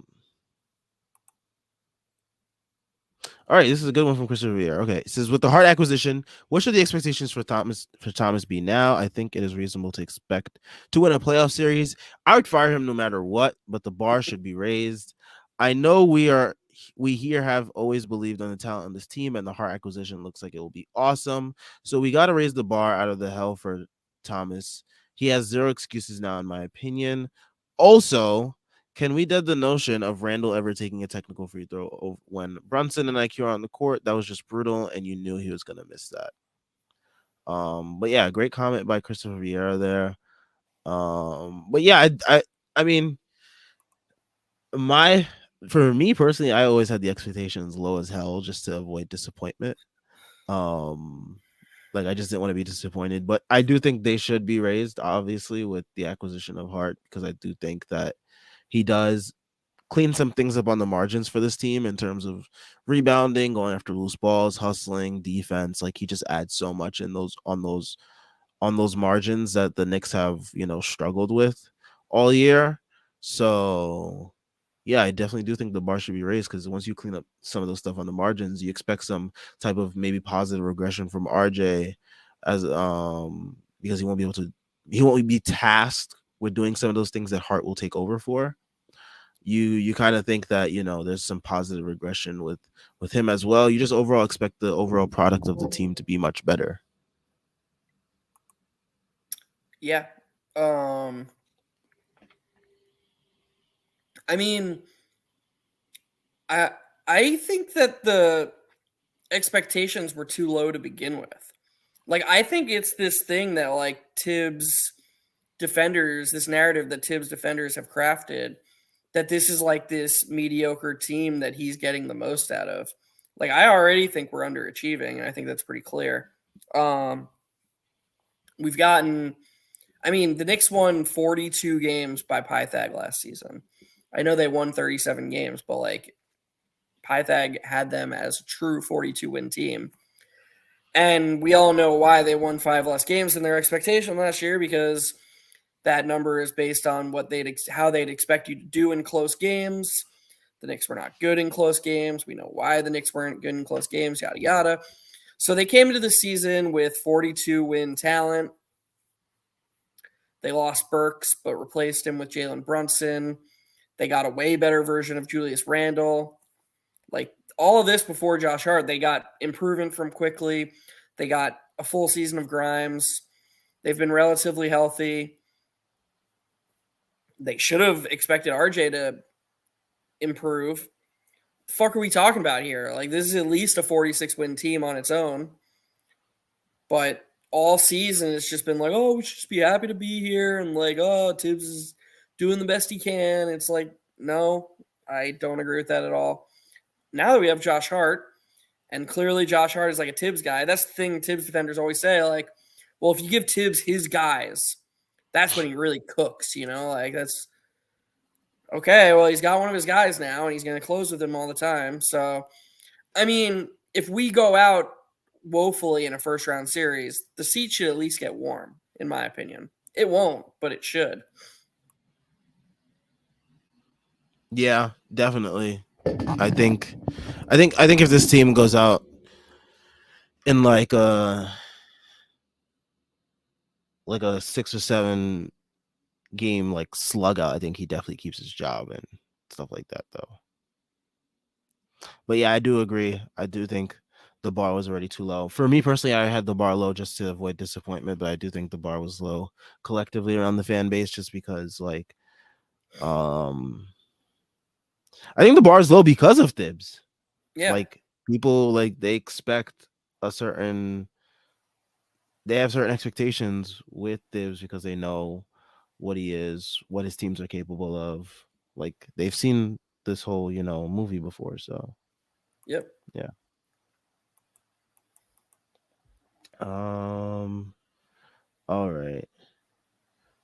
right, this is a good one from Christopher Rivera. Okay, it says, with the Hart acquisition, what should the expectations for Thomas be now? I think it is reasonable to expect to win a playoff series. I would fire him no matter what, but the bar should be raised. I know we here have always believed in the talent on this team, and the Hart acquisition looks like it will be awesome. So we got to raise the bar out of the hell for Thomas. He has zero excuses now, in my opinion. Also, can we dead the notion of Randall ever taking a technical free throw when Brunson and IQ are on the court? That was just brutal, and you knew he was going to miss that. But yeah, great comment by Christopher Vieira there. But yeah, I mean, for me personally, I always had the expectations low as hell just to avoid disappointment. Like, I just didn't want to be disappointed, but I do think they should be raised, obviously, with the acquisition of Hart, because I do think that he does clean some things up on the margins for this team in terms of rebounding, going after loose balls, hustling, defense. Like, he just adds so much on those on those margins that the Knicks have, struggled with all year. So yeah, I definitely do think the bar should be raised because once you clean up some of those stuff on the margins, you expect some type of maybe positive regression from RJ as because he won't be tasked with doing some of those things that Hart will take over for. You kind of think that, there's some positive regression with him as well. You just overall expect the overall product of the team to be much better. Yeah. Um, I mean, I I think that the expectations were too low to begin with. Like, I think it's this thing that like Tibbs defenders, this narrative that Tibbs defenders have crafted, that this is like this mediocre team that he's getting the most out of. Like, I already think we're underachieving, and I think that's pretty clear. Um, we've gotten, I mean, the Knicks won 42 games by Pythag last season. I know they won 37 games, but like Pythag had them as a true 42 win team. And we all know why they won 5 less games than their expectation last year, because that number is based on how they'd expect you to do in close games. The Knicks were not good in close games. We know why the Knicks weren't good in close games, yada, yada. So they came into the season with 42 win talent. They lost Burks, but replaced him with Jalen Brunson. They got a way better version of Julius Randle. Like, all of this before Josh Hart, they got improvement from Quickly. They got a full season of Grimes. They've been relatively healthy. They should have expected RJ to improve. The fuck are we talking about here? Like, this is at least a 46 win team on its own. But all season, it's just been like, oh, we should just be happy to be here. And like, oh, Tibbs is doing the best he can. It's like, no, I don't agree with that at all. Now that we have Josh Hart, and clearly Josh Hart is like a Tibbs guy, that's the thing Tibbs defenders always say. Like, well, if you give Tibbs his guys, that's when he really cooks, Like, that's okay. Well, he's got one of his guys now, and he's going to close with him all the time. So, I mean, if we go out woefully in a first round series, the seat should at least get warm, in my opinion. It won't, but it should. Yeah, definitely. I think I think if this team goes out in like a 6 or 7 game like slug out, I think he definitely keeps his job and stuff like that though. But yeah, I do agree. I do think the bar was already too low. For me personally, I had the bar low just to avoid disappointment, but I do think the bar was low collectively around the fan base just because um I think the bar is low because of Thibs. Yeah. Like people like they have certain expectations with Thibs because they know what he is, what his teams are capable of. Like they've seen this whole, movie before, so Yep. yeah. Um all right.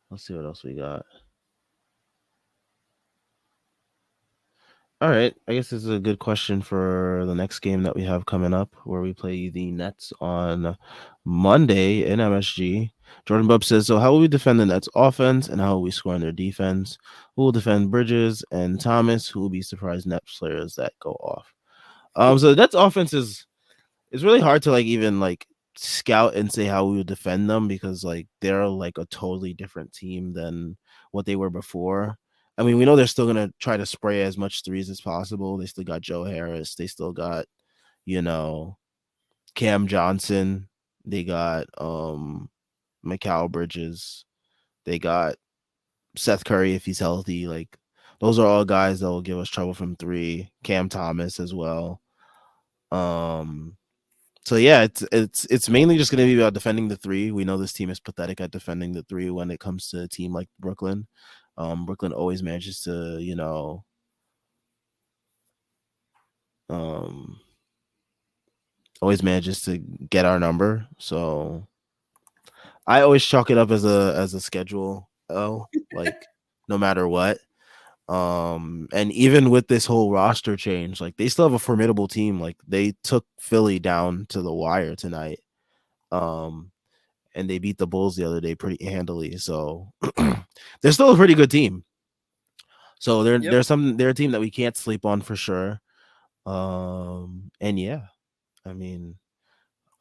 Let's see what else we got. All right. I guess this is a good question for the next game that we have coming up, where we play the Nets on Monday in MSG. Jordan Bub says, so how will we defend the Nets offense and how will we score on their defense? Who will defend Bridges and Thomas? Who will be surprised Nets players that go off? So the Nets offense is it's really hard to even scout and say how we would defend them because they're like a totally different team than what they were before. I mean, we know they're still gonna try to spray as much threes as possible. They still got Joe Harris. They still got, you know, Cam Johnson. They got Mikal Bridges. They got Seth Curry if he's healthy. Like those are all guys that will give us trouble from three. Cam Thomas as well. Um so yeah, it's mainly just going to be about defending the three. We know this team is pathetic at defending the three when it comes to a team like Brooklyn. Brooklyn always manages to, um, always manages to get our number. So I always chalk it up as a schedule. Oh, like no matter what. And even with this whole roster change, like they still have a formidable team. Like they took Philly down to the wire tonight. Um, and they beat the Bulls the other day pretty handily. So they're still a pretty good team. So Yep. they're a team that we can't sleep on for sure. And yeah, I mean,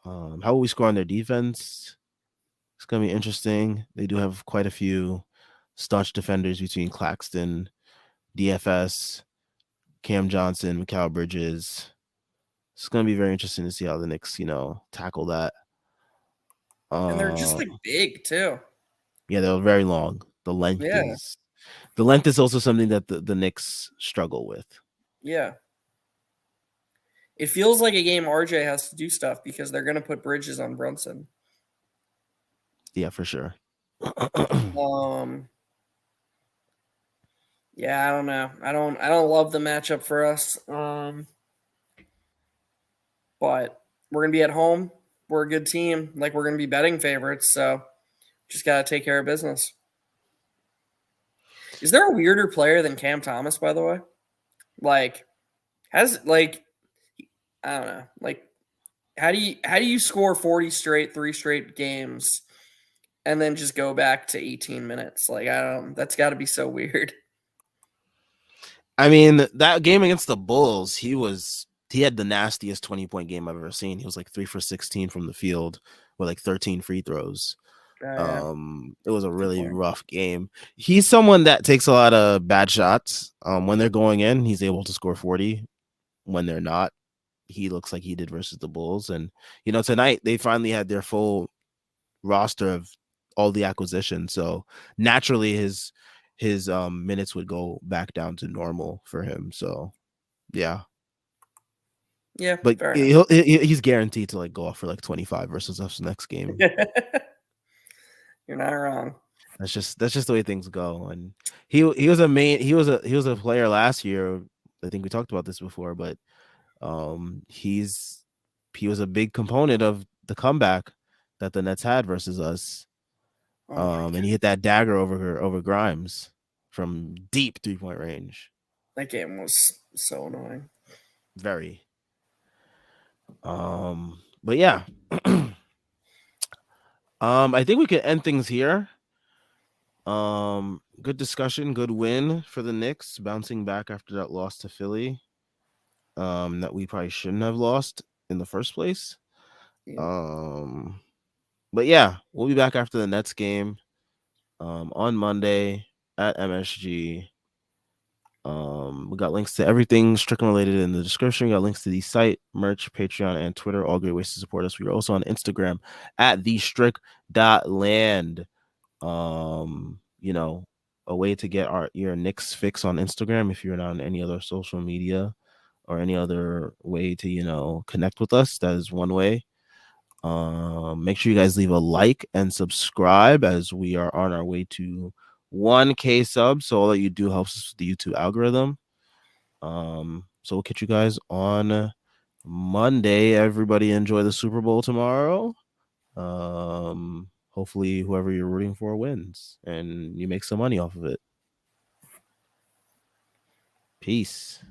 how will we score on their defense? It's gonna be interesting. They do have quite a few staunch defenders between Claxton, DFS, Cam Johnson, Mikal Bridges. It's gonna be very interesting to see how the Knicks, tackle that. And they're just Uh, like big too. yeah, they're very long. Yeah. The length is also something that the Knicks struggle with. Yeah. It feels like a game RJ has to do stuff because they're going to put Bridges on Brunson. Yeah, for sure. Um, yeah, I don't know. I don't love the matchup for us. But we're gonna be at home. We're a good team. Like we're gonna be betting favorites, so just gotta take care of business. Is there a weirder player than Cam Thomas, by the way? Like, has like I don't know. Like, how do you score 40 straight, 3 straight games, and then just go back to 18 minutes? Like, I don't. That's got to be so weird. I mean, that game against the Bulls, he had the nastiest 20-point game I've ever seen. He was like 3 for 16 from the field with like 13 free throws. Yeah, It was a good really point. rough game. He's someone that takes a lot of bad shots. When they're going in, he's able to score 40. When they're not, he looks like he did versus the Bulls. And tonight they finally had their full roster of all the acquisitions. So naturally his minutes would go back down to normal for him. So yeah. Yeah, But fair he's guaranteed to like go off for like 25 versus us next game. enough. You're not wrong. That's just the way things go. And he was a player last year. I think we talked about this before, but he was a big component of the comeback that the Nets had versus us. Oh my And he god, hit that dagger over Grimes from deep 3-point range. that game was so annoying. Very. But yeah. I think we could end things here. Good discussion, good win for the Knicks, bouncing back after that loss to Philly. That we probably shouldn't have lost in the first place. Yeah. Um, but yeah, we'll be back after the Nets game. On Monday at MSG. We got links to everything Strickland related in the description. We got links to the site, merch, Patreon, and Twitter. All great ways to support us. We are also on Instagram at thestrick.land. A way to get your Knicks fix on Instagram if you're not on any other social media or any other way to, connect with us. That is one way. Make sure you guys leave a like and subscribe as we are on our way to 1K subs. So all that you do helps us with the YouTube algorithm. So we'll catch you guys on Monday. Everybody enjoy the Super Bowl tomorrow. Hopefully whoever you're rooting for wins and you make some money off of it. Peace.